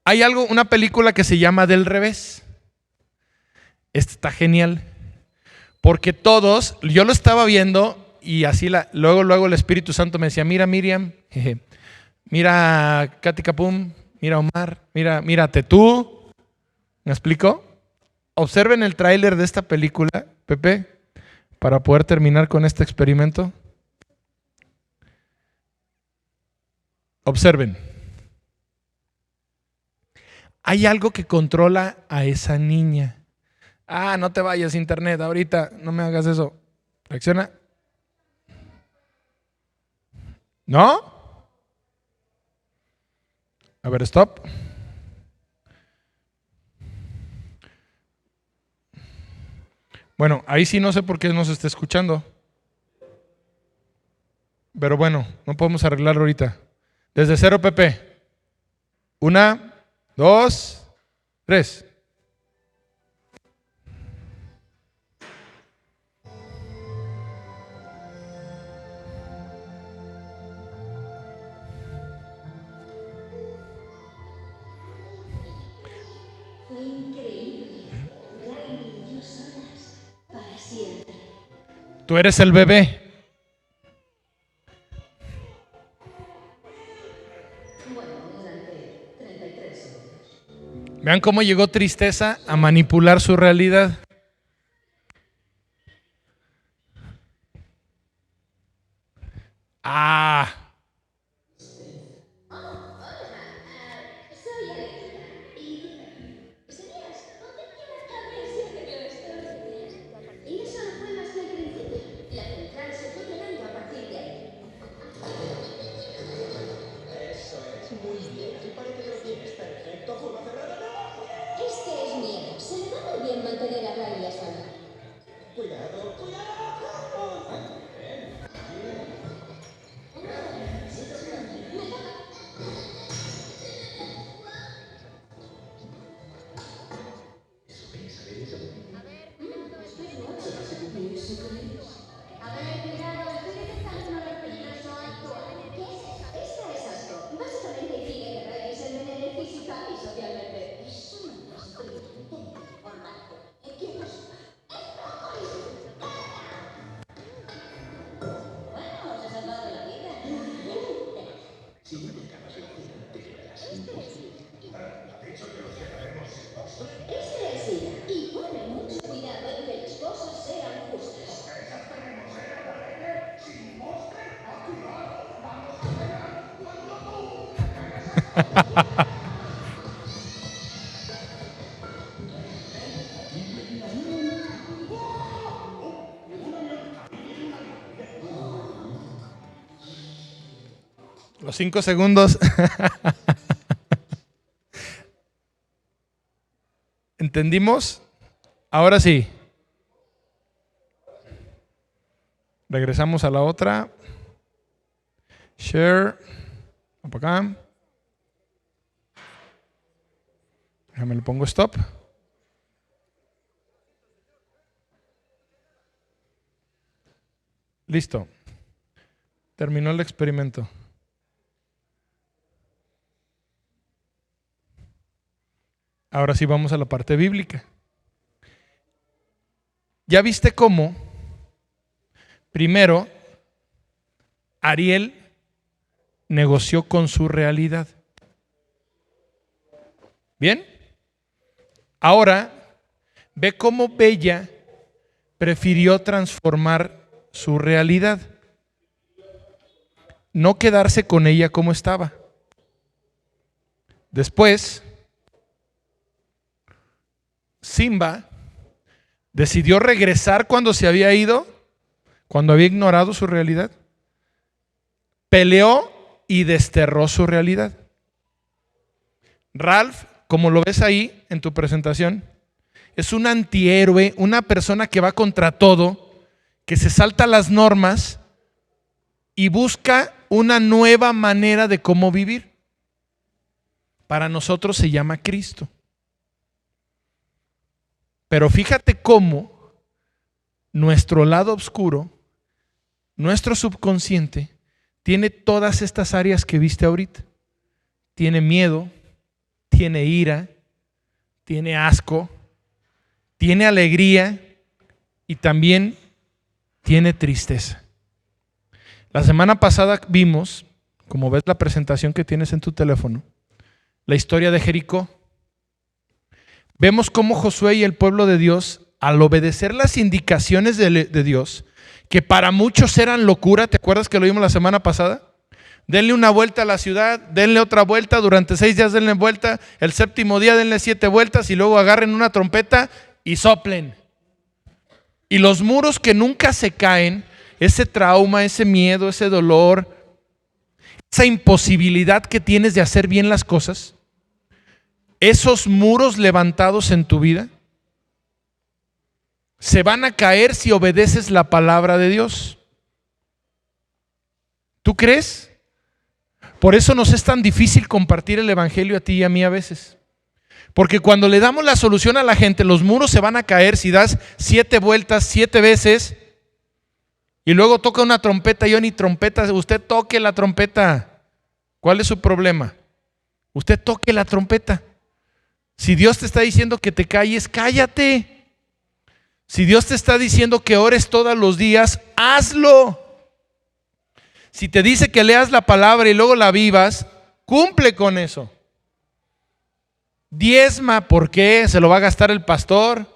Hay una película que se llama Del Revés. Esta está genial. Porque todos, yo lo estaba viendo y así luego el Espíritu Santo me decía, mira Miriam, mira Katy Kapum, mira Omar, mírate tú. ¿Me explico? Observen el tráiler de esta película, Pepe, para poder terminar con este experimento. Observen. Hay algo que controla a esa niña. No te vayas, internet, ahorita, no me hagas eso. Reacciona. ¿No? A ver, stop. Bueno, ahí sí no sé por qué no se está escuchando. Pero bueno, no podemos arreglarlo ahorita. Desde cero, Pepe. 1, 2, 3. Fue increíble. Riley y yo solas para siempre. Tú eres el bebé. Bueno, durante 33 años. Vean cómo llegó tristeza a manipular su realidad. Soy Alexa. Y ¿sabías? ¿Dónde quieres cambiar de extraordinaria? Y eso no fue más que el principio. La central se fue llenando a partir de ahí. Es que es miedo. Se le da muy bien mantener a Riley a salvo. A ver, cuidado, estoy detectando un olor peligroso alto. ¿Qué es? Esta es asco. Básicamente impide que Riley se envenene física y socialmente. Es un desastre. ¿Quién es? Bueno, os he salvado la vida. Este es Ira. Y pone mucho cuidado en que las cosas sean justas. Los 5 segundos. ¿Entendimos? Ahora sí. Regresamos a la otra. Share. Vamos para acá. Déjame le pongo stop. Listo. Terminó el experimento. Ahora sí vamos a la parte bíblica. ¿Ya viste cómo? Primero, Ariel negoció con su realidad. ¿Bien? Ahora, ve cómo Bella prefirió transformar su realidad. No quedarse con ella como estaba. Después, Simba decidió regresar cuando se había ido, cuando había ignorado su realidad. Peleó y desterró su realidad. Ralph, como lo ves ahí en tu presentación, es un antihéroe, una persona que va contra todo, que se salta las normas y busca una nueva manera de cómo vivir. para nosotros se llama Cristo. Pero fíjate cómo nuestro lado oscuro, nuestro subconsciente, tiene todas estas áreas que viste ahorita. Tiene miedo, tiene ira, tiene asco, tiene alegría y también tiene tristeza. La semana pasada vimos, como ves la presentación que tienes en tu teléfono, la historia de Jericó. Vemos cómo Josué y el pueblo de Dios, al obedecer las indicaciones de Dios, que para muchos eran locura, ¿te acuerdas que lo vimos la semana pasada? Denle una vuelta a la ciudad, denle otra vuelta, durante 6 días denle vuelta, el 7º día denle 7 vueltas y luego agarren una trompeta y soplen. Y los muros que nunca se caen, ese trauma, ese miedo, ese dolor, esa imposibilidad que tienes de hacer bien las cosas, esos muros levantados en tu vida, se van a caer si obedeces la palabra de Dios. ¿Tú crees? Por eso nos es tan difícil compartir el evangelio a ti y a mí a veces. Porque cuando le damos la solución a la gente, los muros se van a caer si das 7 vueltas, 7 veces, y luego toca una trompeta. Yo ni trompeta, usted toque la trompeta. ¿Cuál es su problema? Usted toque la trompeta. Si Dios te está diciendo que te calles, cállate. Si Dios te está diciendo que ores todos los días, hazlo. Si te dice que leas la palabra y luego la vivas, cumple con eso. Diezma, ¿por qué? ¿Se lo va a gastar el pastor?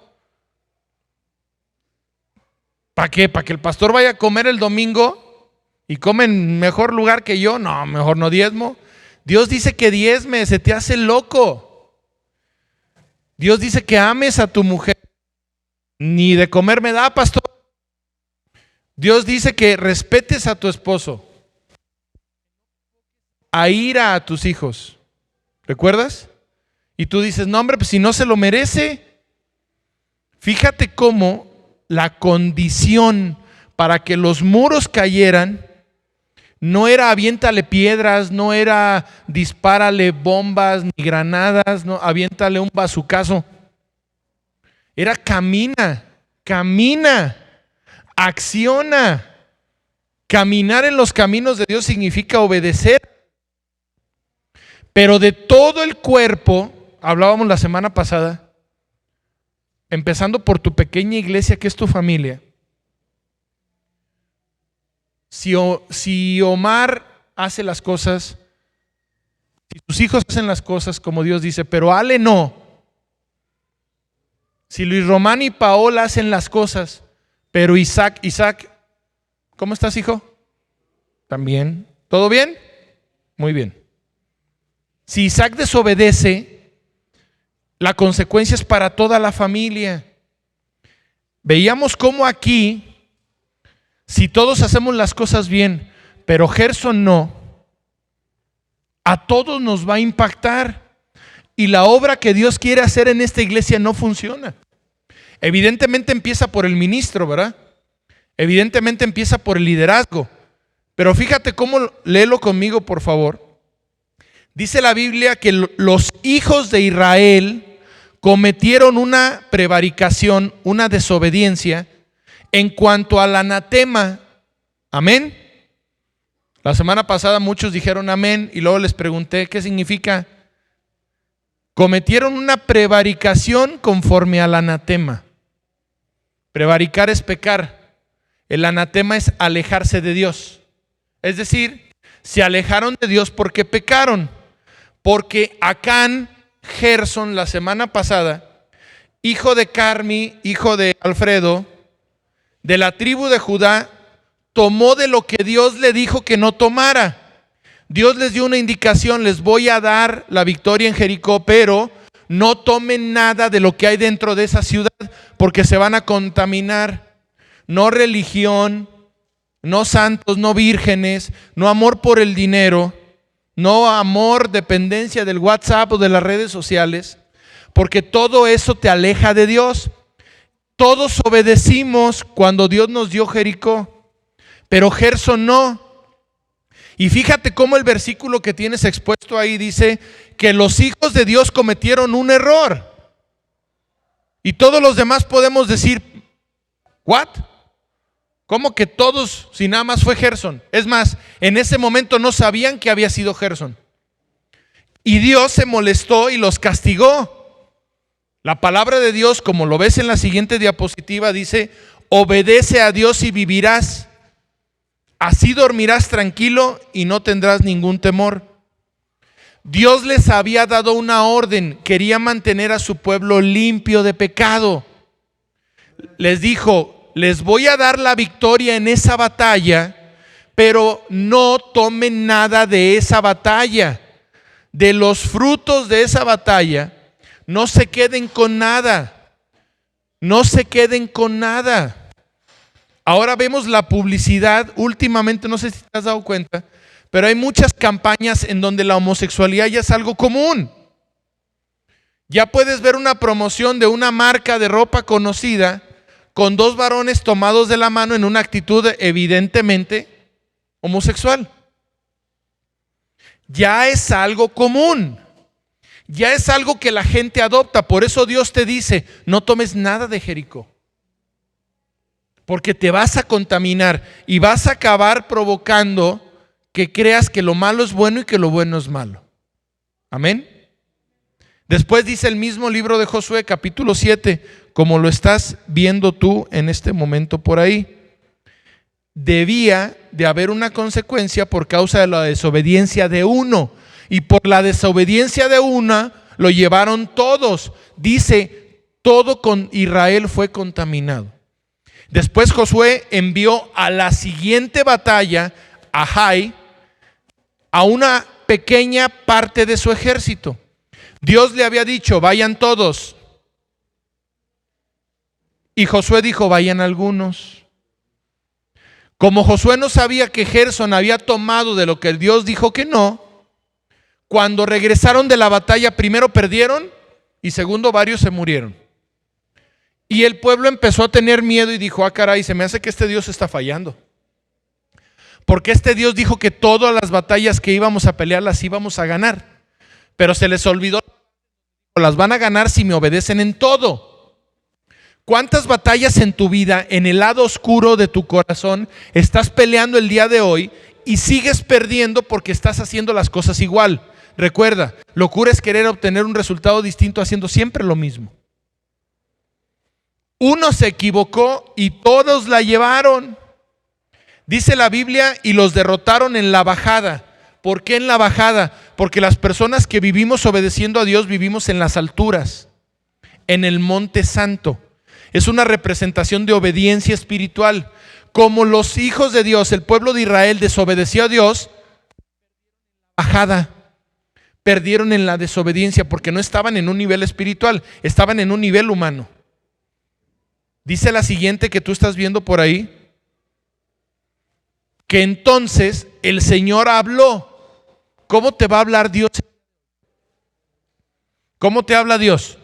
¿Para qué? ¿Para que el pastor vaya a comer el domingo y come en mejor lugar que yo? No, mejor no diezmo. Dios dice que diezme, se te hace loco. Dios dice que ames a tu mujer. Ni de comer me da, pastor. Dios dice que respetes a tu esposo. A ira a tus hijos. ¿Recuerdas? Y tú dices, no hombre, pues si no se lo merece. Fíjate cómo la condición para que los muros cayeran no era aviéntale piedras, no era dispárale bombas ni granadas, no, aviéntale un bazucazo. Era camina, acciona. Caminar en los caminos de Dios significa obedecer. Pero de todo el cuerpo, hablábamos la semana pasada, empezando por tu pequeña iglesia que es tu familia. Si Omar hace las cosas, si tus hijos hacen las cosas como Dios dice, pero Ale no. Si Luis Román y Paola hacen las cosas, pero Isaac, ¿cómo estás, hijo? ¿También? ¿Todo bien? Muy bien. Si Isaac desobedece, la consecuencia es para toda la familia. Veíamos cómo aquí, si todos hacemos las cosas bien, pero Gerson no, a todos nos va a impactar. Y la obra que Dios quiere hacer en esta iglesia no funciona. Evidentemente empieza por el ministro, ¿verdad? Evidentemente empieza por el liderazgo. Pero fíjate cómo, léelo conmigo por favor. Dice la Biblia que los hijos de Israel cometieron una prevaricación, una desobediencia en cuanto al anatema. Amén. La semana pasada muchos dijeron amén y luego les pregunté qué significa. Cometieron una prevaricación conforme al anatema. Prevaricar es pecar. El anatema es alejarse de Dios. Es decir, se alejaron de Dios porque pecaron. Porque Acán, Gerson, la semana pasada, hijo de Carmi, hijo de Alfredo, de la tribu de Judá, tomó de lo que Dios le dijo que no tomara. Dios les dio una indicación, les voy a dar la victoria en Jericó, pero no tomen nada de lo que hay dentro de esa ciudad porque se van a contaminar. No religión, no santos, no vírgenes, no amor por el dinero, no amor, dependencia del WhatsApp o de las redes sociales, porque todo eso te aleja de Dios. Todos obedecimos cuando Dios nos dio Jericó, pero Gerson no. Y fíjate cómo el versículo que tienes expuesto ahí dice que los hijos de Dios cometieron un error. Y todos los demás podemos decir, ¿what? ¿Cómo que todos, si nada más fue Gerson? Es más, en ese momento no sabían que había sido Gerson. Y Dios se molestó y los castigó. La palabra de Dios, como lo ves en la siguiente diapositiva, dice, obedece a Dios y vivirás. Así dormirás tranquilo y no tendrás ningún temor. Dios les había dado una orden, quería mantener a su pueblo limpio de pecado. Les dijo, les voy a dar la victoria en esa batalla, pero no tomen nada de esa batalla. De los frutos de esa batalla, no se queden con nada. No se queden con nada. Ahora vemos la publicidad, últimamente, no sé si te has dado cuenta, pero hay muchas campañas en donde la homosexualidad ya es algo común. Ya puedes ver una promoción de una marca de ropa conocida con dos varones tomados de la mano en una actitud evidentemente homosexual. Ya es algo común. Ya es algo que la gente adopta. Por eso Dios te dice, no tomes nada de Jericó. Porque te vas a contaminar y vas a acabar provocando que creas que lo malo es bueno y que lo bueno es malo. Amén. Después dice el mismo libro de Josué, capítulo 7, como lo estás viendo tú en este momento por ahí. Debía de haber una consecuencia por causa de la desobediencia de uno. Y por la desobediencia de una lo llevaron todos. Dice, todo con Israel fue contaminado. Después Josué envió a la siguiente batalla a Jai, a una pequeña parte de su ejército. Dios le había dicho, vayan todos. Y Josué dijo, vayan algunos. Como Josué no sabía que Gerson había tomado de lo que Dios dijo que no, cuando regresaron de la batalla, primero perdieron y segundo varios se murieron. Y el pueblo empezó a tener miedo y dijo, caray, se me hace que este Dios está fallando. Porque este Dios dijo que todas las batallas que íbamos a pelear las íbamos a ganar. Pero se les olvidó, las van a ganar si me obedecen en todo. ¿Cuántas batallas en tu vida, en el lado oscuro de tu corazón, estás peleando el día de hoy y sigues perdiendo porque estás haciendo las cosas igual? Recuerda, locura es querer obtener un resultado distinto haciendo siempre lo mismo. Uno se equivocó y todos la llevaron. Dice la Biblia, y los derrotaron en la bajada. ¿Por qué en la bajada? Porque las personas que vivimos obedeciendo a Dios vivimos en las alturas, en el monte santo. Es una representación de obediencia espiritual. Como los hijos de Dios, el pueblo de Israel desobedeció a Dios, bajada. Perdieron en la desobediencia porque no estaban en un nivel espiritual, estaban en un nivel humano. Dice la siguiente que tú estás viendo por ahí, que entonces el Señor habló. ¿Cómo te va a hablar Dios? ¿Cómo te habla Dios?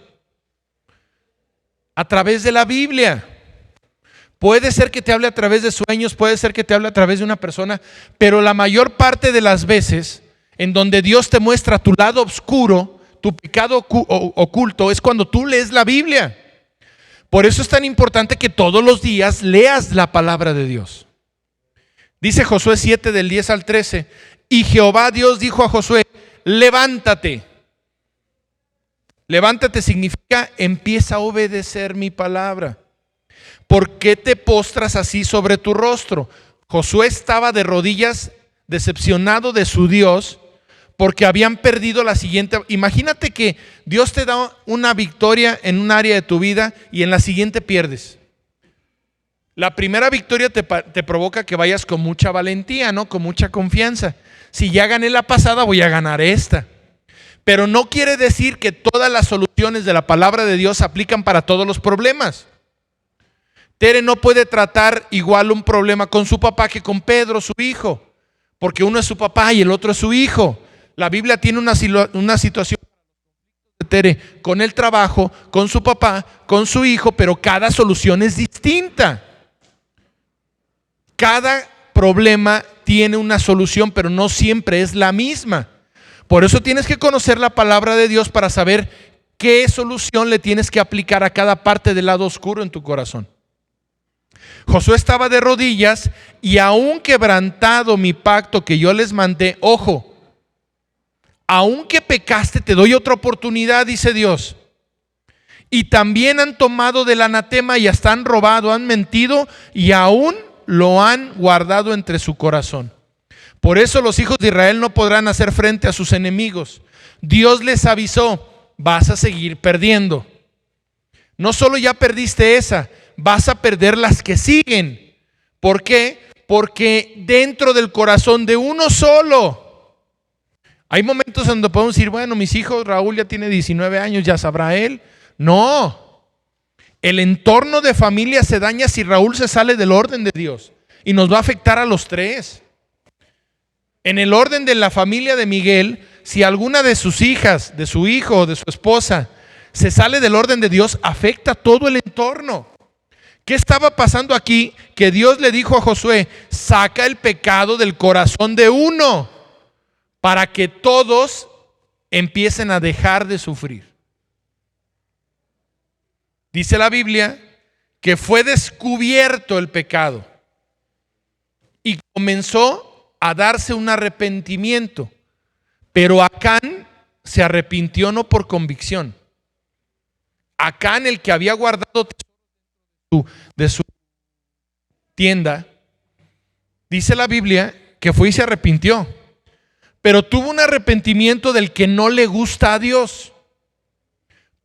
A través de la Biblia. Puede ser que te hable a través de sueños, puede ser que te hable a través de una persona, pero la mayor parte de las veces en donde Dios te muestra tu lado oscuro, tu pecado oculto, es cuando tú lees la Biblia. Por eso es tan importante que todos los días leas la palabra de Dios. Dice Josué 7 del 10 al 13, y Jehová Dios dijo a Josué, levántate. Levántate significa empieza a obedecer mi palabra. ¿Por qué te postras así sobre tu rostro? Josué estaba de rodillas, decepcionado de su Dios, porque habían perdido la siguiente. Imagínate que Dios te da una victoria en un área de tu vida y en la siguiente pierdes. La primera victoria te provoca que vayas con mucha valentía, ¿no? Con mucha confianza. Si ya gané la pasada, voy a ganar esta. Pero no quiere decir que todas las soluciones de la palabra de Dios aplican para todos los problemas. Tere no puede tratar igual un problema con su papá que con Pedro, su hijo, porque uno es su papá y el otro es su hijo. La Biblia tiene una situación de Tere con el trabajo, con su papá, con su hijo, pero cada solución es distinta. Cada problema tiene una solución, pero no siempre es la misma. Por eso tienes que conocer la palabra de Dios para saber qué solución le tienes que aplicar a cada parte del lado oscuro en tu corazón. Josué estaba de rodillas y aún quebrantado mi pacto que yo les mandé, ojo, aunque pecaste te doy otra oportunidad, dice Dios. Y también han tomado del anatema y hasta han robado, han mentido y aún lo han guardado entre su corazón. Por eso los hijos de Israel no podrán hacer frente a sus enemigos. Dios les avisó, vas a seguir perdiendo. No solo ya perdiste esa, vas a perder las que siguen. ¿Por qué? Porque dentro del corazón de uno solo, hay momentos en donde podemos decir, bueno, mis hijos, Raúl ya tiene 19 años, ya sabrá él. No, el entorno de familia se daña si Raúl se sale del orden de Dios y nos va a afectar a los tres. En el orden de la familia de Miguel, si alguna de sus hijas, de su hijo o de su esposa se sale del orden de Dios, afecta todo el entorno. ¿Qué estaba pasando aquí? Que Dios le dijo a Josué, saca el pecado del corazón de uno para que todos empiecen a dejar de sufrir. Dice la Biblia que fue descubierto el pecado y comenzó a darse un arrepentimiento, pero Acán se arrepintió no por convicción. Acán, el que había guardado de su tienda, dice la Biblia que fue y se arrepintió, pero tuvo un arrepentimiento del que no le gusta a Dios.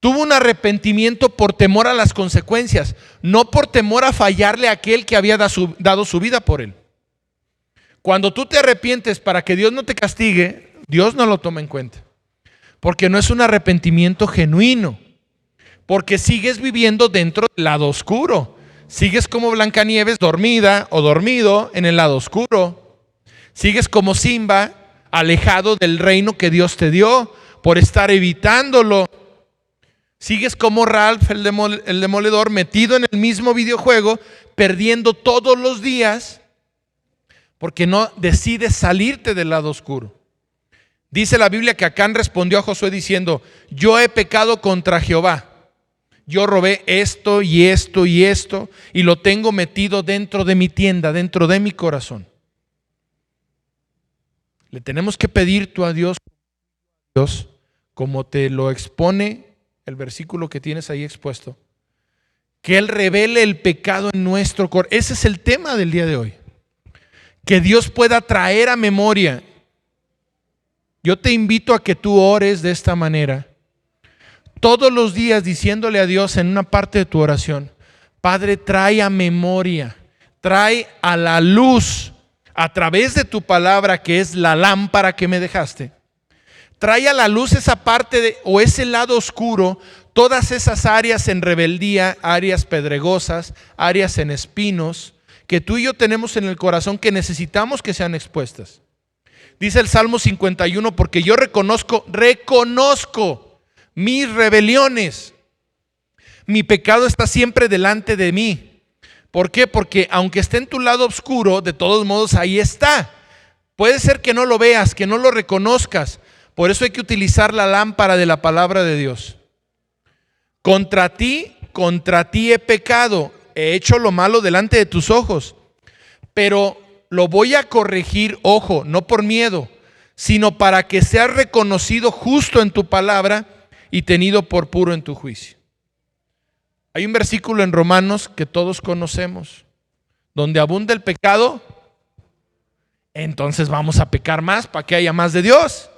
Tuvo un arrepentimiento por temor a las consecuencias, no por temor a fallarle a aquel que había dado su vida por él. Cuando tú te arrepientes para que Dios no te castigue, Dios no lo toma en cuenta, porque no es un arrepentimiento genuino, porque sigues viviendo dentro del lado oscuro. Sigues como Blancanieves dormida o dormido en el lado oscuro. Sigues como Simba alejado del reino que Dios te dio por estar evitándolo. Sigues como Ralph el demoledor metido en el mismo videojuego, perdiendo todos los días porque no decides salirte del lado oscuro. Dice la Biblia que Acán respondió a Josué diciendo, yo he pecado contra Jehová. Yo robé esto y esto y esto y lo tengo metido dentro de mi tienda, dentro de mi corazón. Le tenemos que pedir tú a Dios, como te lo expone el versículo que tienes ahí expuesto, que Él revele el pecado en nuestro corazón. Ese es el tema del día de hoy. Que Dios pueda traer a memoria. Yo te invito a que tú ores de esta manera. Todos los días diciéndole a Dios en una parte de tu oración, Padre, trae a memoria, trae a la luz a través de tu palabra que es la lámpara que me dejaste. Trae a la luz esa parte o ese lado oscuro, todas esas áreas en rebeldía, áreas pedregosas, áreas en espinos, que tú y yo tenemos en el corazón que necesitamos que sean expuestas. Dice el Salmo 51, porque yo reconozco mis rebeliones. Mi pecado está siempre delante de mí. ¿Por qué? Porque aunque esté en tu lado oscuro, de todos modos ahí está. Puede ser que no lo veas, que no lo reconozcas. Por eso hay que utilizar la lámpara de la palabra de Dios. Contra ti he pecado, he hecho lo malo delante de tus ojos, pero lo voy a corregir, ojo, no por miedo, sino para que seas reconocido justo en tu palabra y tenido por puro en tu juicio. Hay un versículo en Romanos que todos conocemos, donde abunda el pecado, entonces vamos a pecar más para que haya más de Dios.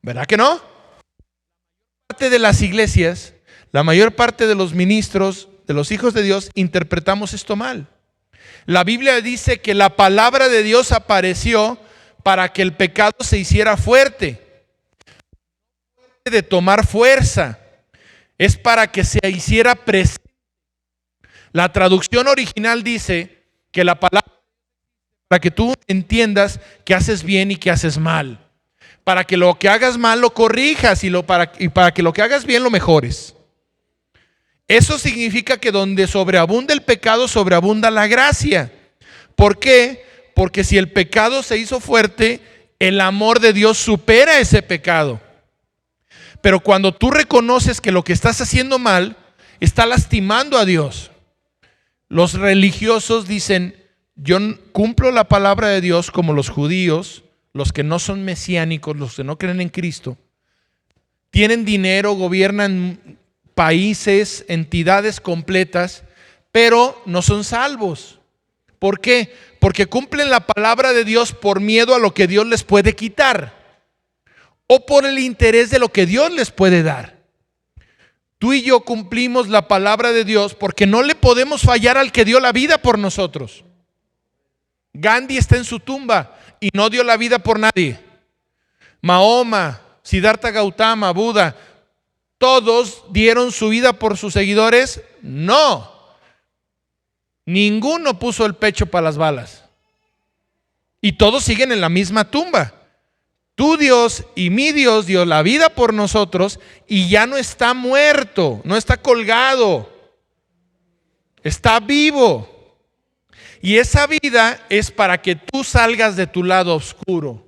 ¿Verdad que no? La mayor parte de las iglesias, la mayor parte de los ministros, de los hijos de Dios, interpretamos esto mal. La Biblia dice que la palabra de Dios apareció para que el pecado se hiciera fuerte, de tomar fuerza, es para que se hiciera presente. La traducción original dice que la palabra, para que tú entiendas que haces bien y que haces mal, para que lo que hagas mal lo corrijas y para que lo que hagas bien lo mejores. Eso significa que donde sobreabunda el pecado, sobreabunda la gracia. ¿Por qué? Porque si el pecado se hizo fuerte, el amor de Dios supera ese pecado. Pero cuando tú reconoces que lo que estás haciendo mal está lastimando a Dios, los religiosos dicen: yo cumplo la palabra de Dios, como los judíos, los que no son mesiánicos, los que no creen en Cristo, tienen dinero, gobiernan países, entidades completas, pero no son salvos. ¿Por qué? Porque cumplen la palabra de Dios por miedo a lo que Dios les puede quitar, o por el interés de lo que Dios les puede dar. Tú y yo cumplimos la palabra de Dios porque no le podemos fallar al que dio la vida por nosotros. Gandhi está en su tumba y no dio la vida por nadie. Mahoma, Siddhartha Gautama, Buda, ¿todos dieron su vida por sus seguidores? No. Ninguno puso el pecho para las balas. Y todos siguen en la misma tumba. Tu Dios y mi Dios dio la vida por nosotros y ya no está muerto, no está colgado, está vivo. Y esa vida es para que tú salgas de tu lado oscuro,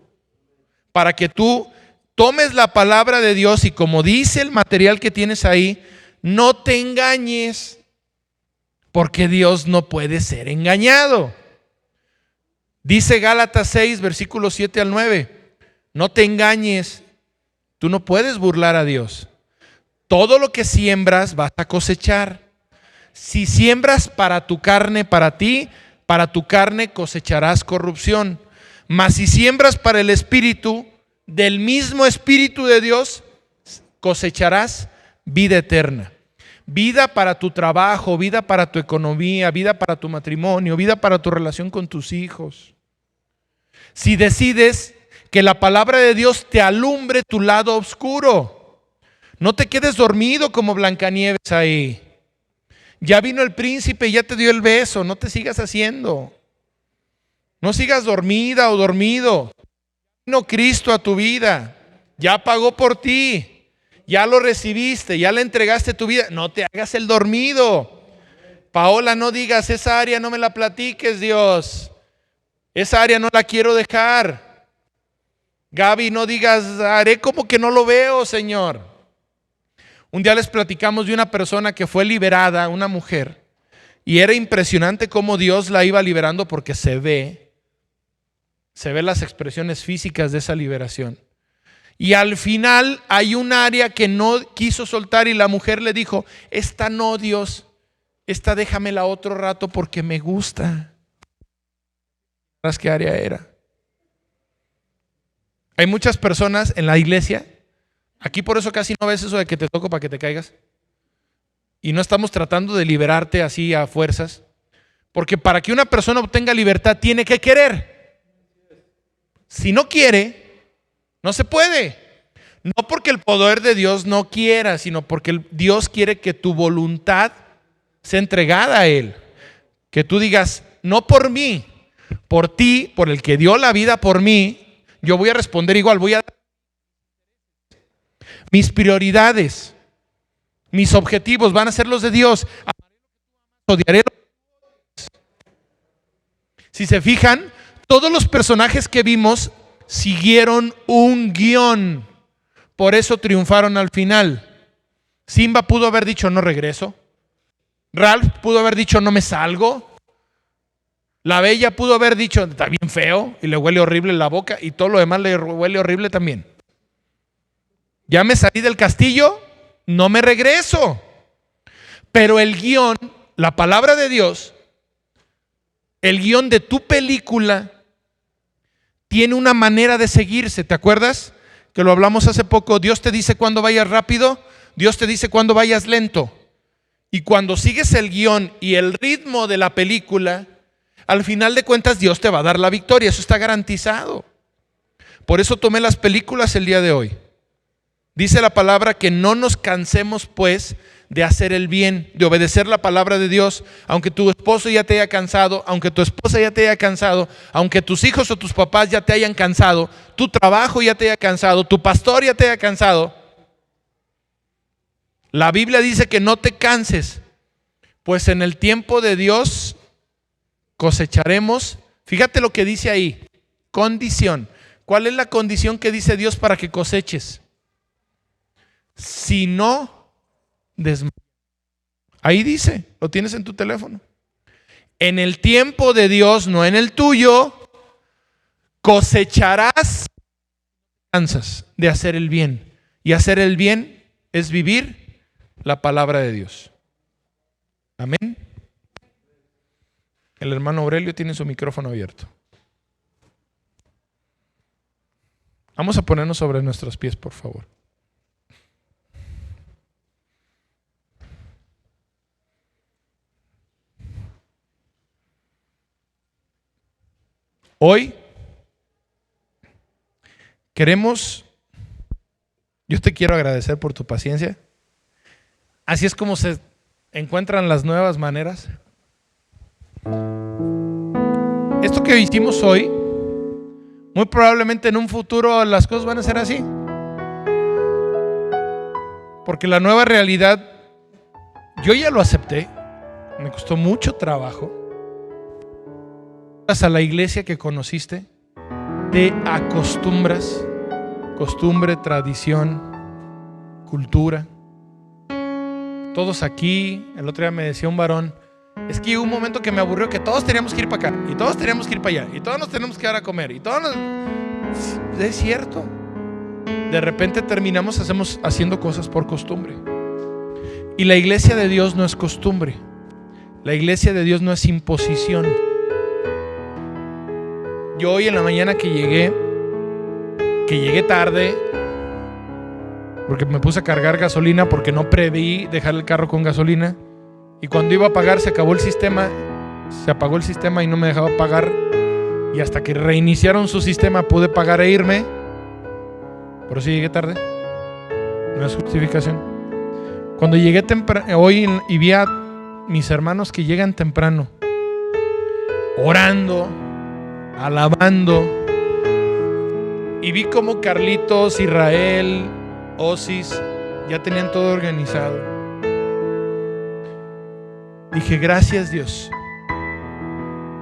para que tú tomes la palabra de Dios y, como dice el material que tienes ahí, no te engañes, porque Dios no puede ser engañado. Dice Gálatas 6, versículos 7 al 9. No te engañes, tú no puedes burlar a Dios. Todo lo que siembras vas a cosechar. Si siembras para tu carne, para ti, para tu carne cosecharás corrupción. Mas si siembras para el Espíritu, del mismo Espíritu de Dios cosecharás vida eterna. Vida para tu trabajo, vida para tu economía, vida para tu matrimonio, vida para tu relación con tus hijos. Si decides que la palabra de Dios te alumbre tu lado oscuro, no te quedes dormido como Blancanieves ahí. Ya vino el príncipe y ya te dio el beso, no te sigas haciendo. No sigas dormida o dormido. Vino Cristo a tu vida, ya pagó por ti, ya lo recibiste, ya le entregaste tu vida. No te hagas el dormido. Paola, no digas: esa área no me la platiques, Dios. Esa área no la quiero dejar. Gaby, no digas: haré como que no lo veo, Señor. Un día les platicamos de una persona que fue liberada, una mujer, y era impresionante cómo Dios la iba liberando, porque se ve las expresiones físicas de esa liberación. Y al final hay un área que no quiso soltar y la mujer le dijo: esta no, Dios, esta déjamela otro rato porque me gusta. ¿Sabes qué área era? Hay muchas personas en la iglesia, aquí por eso casi no ves eso de que te toco para que te caigas. Y no estamos tratando de liberarte así a fuerzas, porque para que una persona obtenga libertad tiene que querer. Si no quiere, no se puede. No porque el poder de Dios no quiera, sino porque Dios quiere que tu voluntad sea entregada a Él. Que tú digas: no por mí, por ti, por el que dio la vida por mí, yo voy a responder igual, voy a dar mis prioridades, mis objetivos van a ser los de Dios. Odiaré. Si se fijan, todos los personajes que vimos siguieron un guión, por eso triunfaron al final. Simba pudo haber dicho: no regreso. Ralph pudo haber dicho: no me salgo. La Bella pudo haber dicho: está bien feo y le huele horrible la boca, y todo lo demás le huele horrible también. Ya me salí del castillo, no me regreso. Pero el guión, la palabra de Dios, el guión de tu película tiene una manera de seguirse. ¿Te acuerdas? Que lo hablamos hace poco. Dios te dice cuándo vayas rápido, Dios te dice cuándo vayas lento. Y cuando sigues el guión y el ritmo de la película, al final de cuentas Dios te va a dar la victoria, eso está garantizado. Por eso tomé las películas el día de hoy. Dice la palabra que no nos cansemos pues de hacer el bien, de obedecer la palabra de Dios, aunque tu esposo ya te haya cansado, aunque tu esposa ya te haya cansado, aunque tus hijos o tus papás ya te hayan cansado, tu trabajo ya te haya cansado, tu pastor ya te haya cansado. La Biblia dice que no te canses, pues en el tiempo de Dios cosecharemos Fíjate lo que dice ahí. Condición. ¿Cuál es la condición que dice Dios para que coseches? Si no desmayas. Ahí dice, lo tienes en tu teléfono. En el tiempo de Dios, no en el tuyo, cosecharás cansas de hacer el bien. Y hacer el bien es vivir la palabra de Dios. Amén. El hermano Aurelio tiene su micrófono abierto. Vamos a ponernos sobre nuestros pies, por favor. Hoy yo te quiero agradecer por tu paciencia. Así es como se encuentran las nuevas maneras. Esto que hicimos hoy, muy probablemente en un futuro las cosas van a ser así. Porque la nueva realidad, yo ya lo acepté. Me costó mucho trabajo. A la iglesia que conociste, te acostumbras, costumbre, tradición, cultura. Todos aquí, el otro día me decía un varón, es que hubo un momento que me aburrió que todos teníamos que ir para acá, y todos teníamos que ir para allá, y todos nos tenemos que dar a comer, y todos Es cierto. De repente terminamos haciendo cosas por costumbre. Y la iglesia de Dios no es costumbre. La iglesia de Dios no es imposición. Yo hoy en la mañana que llegué tarde, porque me puse a cargar gasolina porque no preví dejar el carro con gasolina, y cuando iba a pagar se apagó el sistema y no me dejaba pagar, y hasta que reiniciaron su sistema pude pagar e irme, pero sí llegué tarde, no es justificación. Cuando llegué temprano hoy y vi a mis hermanos que llegan temprano, orando, alabando, y vi como Carlitos, Israel, Osis ya tenían todo organizado. Dije, gracias Dios.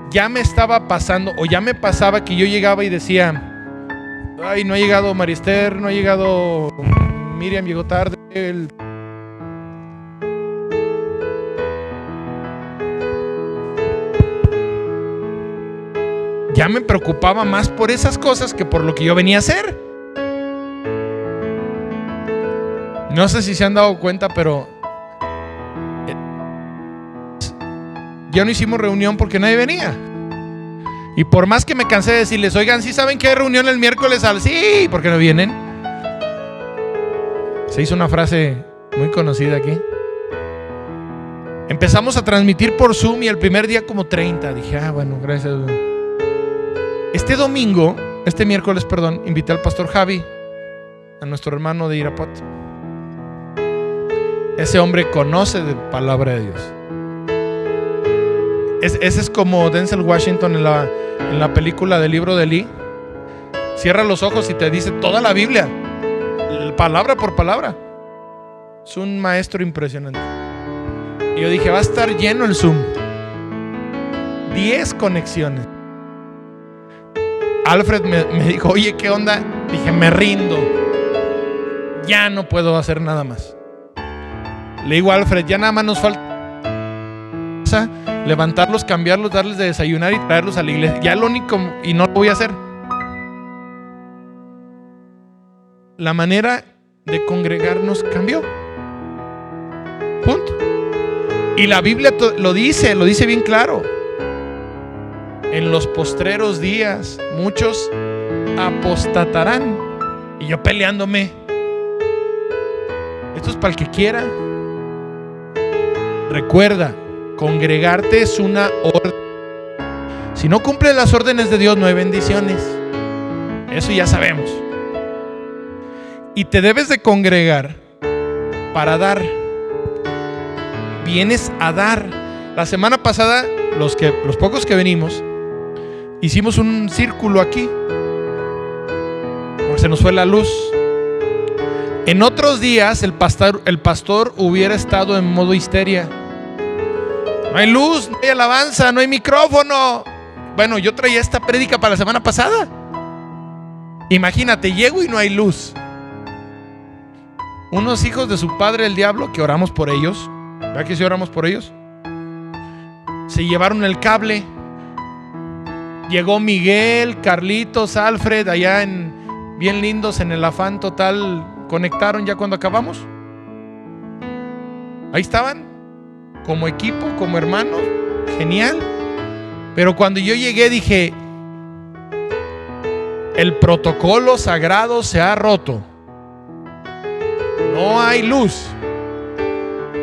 Ya me estaba pasando, o ya me pasaba que yo llegaba y decía, ay, no ha llegado Marister, no ha llegado Miriam, llegó tarde. Ya me preocupaba más por esas cosas que por lo que yo venía a hacer. No sé si se han dado cuenta, pero ya no hicimos reunión porque nadie venía. Y por más que me cansé de decirles, oigan, ¿sí saben que hay reunión el miércoles sí? ¿Por qué no vienen? Se hizo una frase muy conocida aquí. Empezamos a transmitir por Zoom y el primer día como 30. Dije, bueno, gracias. Este miércoles, invité al pastor Javi, a nuestro hermano de Irapuato. Ese hombre conoce de palabra de Dios. Ese es como Denzel Washington en la película del libro de Lee. Cierra los ojos y te dice toda la Biblia, palabra por palabra. Es un maestro impresionante. Y yo dije, va a estar lleno el Zoom. 10 conexiones. Alfred me dijo, oye, ¿qué onda? Dije, me rindo. Ya no puedo hacer nada más. Le digo a Alfred, ya nada más nos falta levantarlos, cambiarlos, darles de desayunar y traerlos a la iglesia. Ya lo único, y no lo voy a hacer. La manera de congregarnos cambió. Punto. Y la Biblia lo dice bien claro. En los postreros días muchos apostatarán. Y yo peleándome. Esto es para el que quiera. Recuerda, congregarte es una orden. Si no cumples las órdenes de Dios, no hay bendiciones. Eso ya sabemos. Y te debes de congregar para dar. Vienes a dar. La semana pasada, los pocos que venimos, hicimos un círculo aquí, porque se nos fue la luz. En otros días el pastor hubiera estado en modo histeria. No hay luz, no hay alabanza, no hay micrófono. Bueno, yo traía esta prédica para la semana pasada. Imagínate, llego y no hay luz. Unos hijos de su padre el diablo, que oramos por ellos. ¿Verdad que sí oramos por ellos? Se llevaron el cable. Llegó Miguel, Carlitos, Alfred, allá bien lindos, en el afán total. Conectaron ya cuando acabamos. Ahí estaban, como equipo, como hermanos. Genial. Pero cuando yo llegué dije, el protocolo sagrado se ha roto. No hay luz.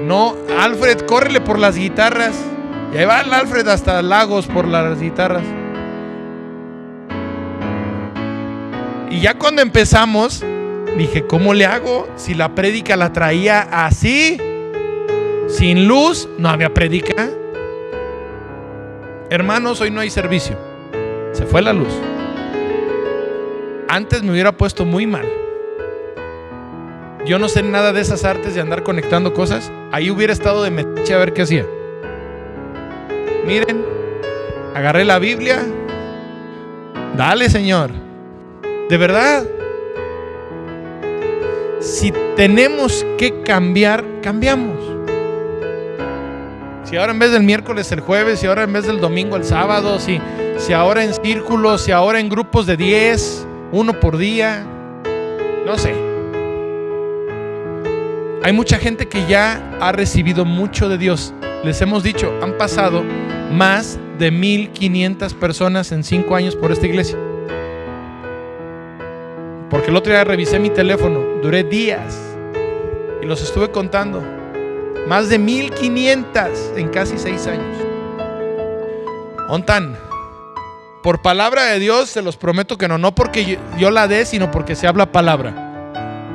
No, Alfred, córrele por las guitarras. Y ahí va el Alfred hasta Lagos por las guitarras. Y ya cuando empezamos, dije, ¿cómo le hago? Si la prédica la traía así, sin luz, no había prédica. Hermanos, hoy no hay servicio. Se fue la luz. Antes me hubiera puesto muy mal. Yo no sé nada de esas artes de andar conectando cosas. Ahí hubiera estado de metiche a ver qué hacía. Miren, agarré la Biblia. Dale, Señor. De verdad. Si tenemos que cambiar, cambiamos. Si ahora en vez del miércoles el jueves, si ahora en vez del domingo el sábado, si ahora en círculos, si ahora en grupos de 10, uno por día, no sé. Hay mucha gente que ya ha recibido mucho de Dios. Les hemos dicho, han pasado más de 1,500 personas en 5 años por esta iglesia. Porque el otro día revisé mi teléfono, duré días y los estuve contando. Más de 1,500 en casi 6 años. Ontan, por palabra de Dios se los prometo que no porque yo la dé, sino porque se habla palabra.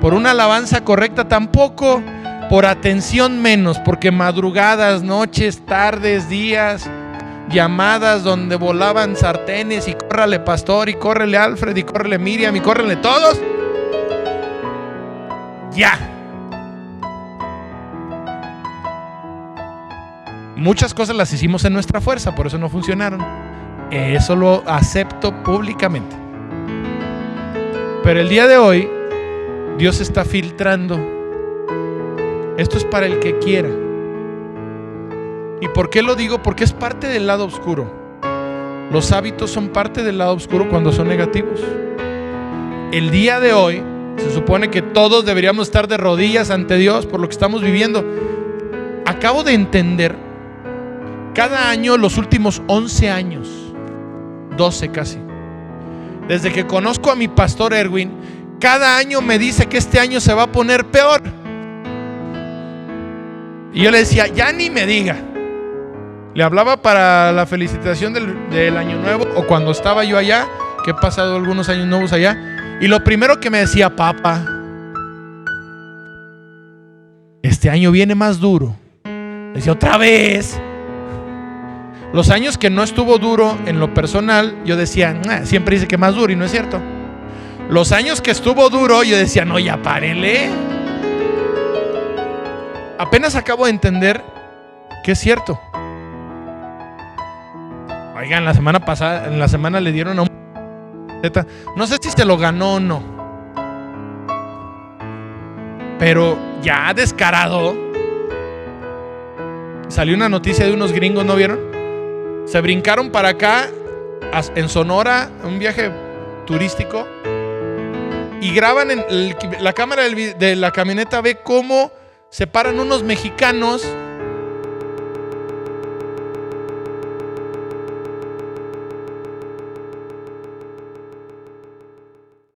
Por una alabanza correcta tampoco, por atención menos, porque madrugadas, noches, tardes, días, llamadas donde volaban sartenes y córrale pastor y córrele Alfred y córrele Miriam y córrele todos. Ya. Muchas cosas las hicimos en nuestra fuerza, por eso no funcionaron. Eso lo acepto públicamente. Pero el día de hoy Dios está filtrando. Esto es para el que quiera. ¿Y por qué lo digo? Porque es parte del lado oscuro. Los hábitos son parte del lado oscuro cuando son negativos. El día de hoy se supone que todos deberíamos estar de rodillas ante Dios por lo que estamos viviendo. Acabo de entender, cada año, los últimos 11 años, 12 casi, desde que conozco a mi pastor Erwin, cada año me dice que este año se va a poner peor. Y yo le decía, ya ni me diga. Le hablaba para la felicitación del año nuevo, o cuando estaba yo allá, que he pasado algunos años nuevos allá, y lo primero que me decía, papá, este año viene más duro. Le decía, otra vez. Los años que no estuvo duro en lo personal, yo decía, siempre dice que más duro, y no es cierto. Los años que estuvo duro, yo decía, no, ya párenle. Apenas acabo de entender que es cierto. Oigan, la semana pasada, en la semana le dieron a un... No sé si se lo ganó o no, pero ya descarado. Salió una noticia de unos gringos, ¿no vieron? Se brincaron para acá, en Sonora, un viaje turístico, y graban en la cámara de la camioneta, ve cómo se paran unos mexicanos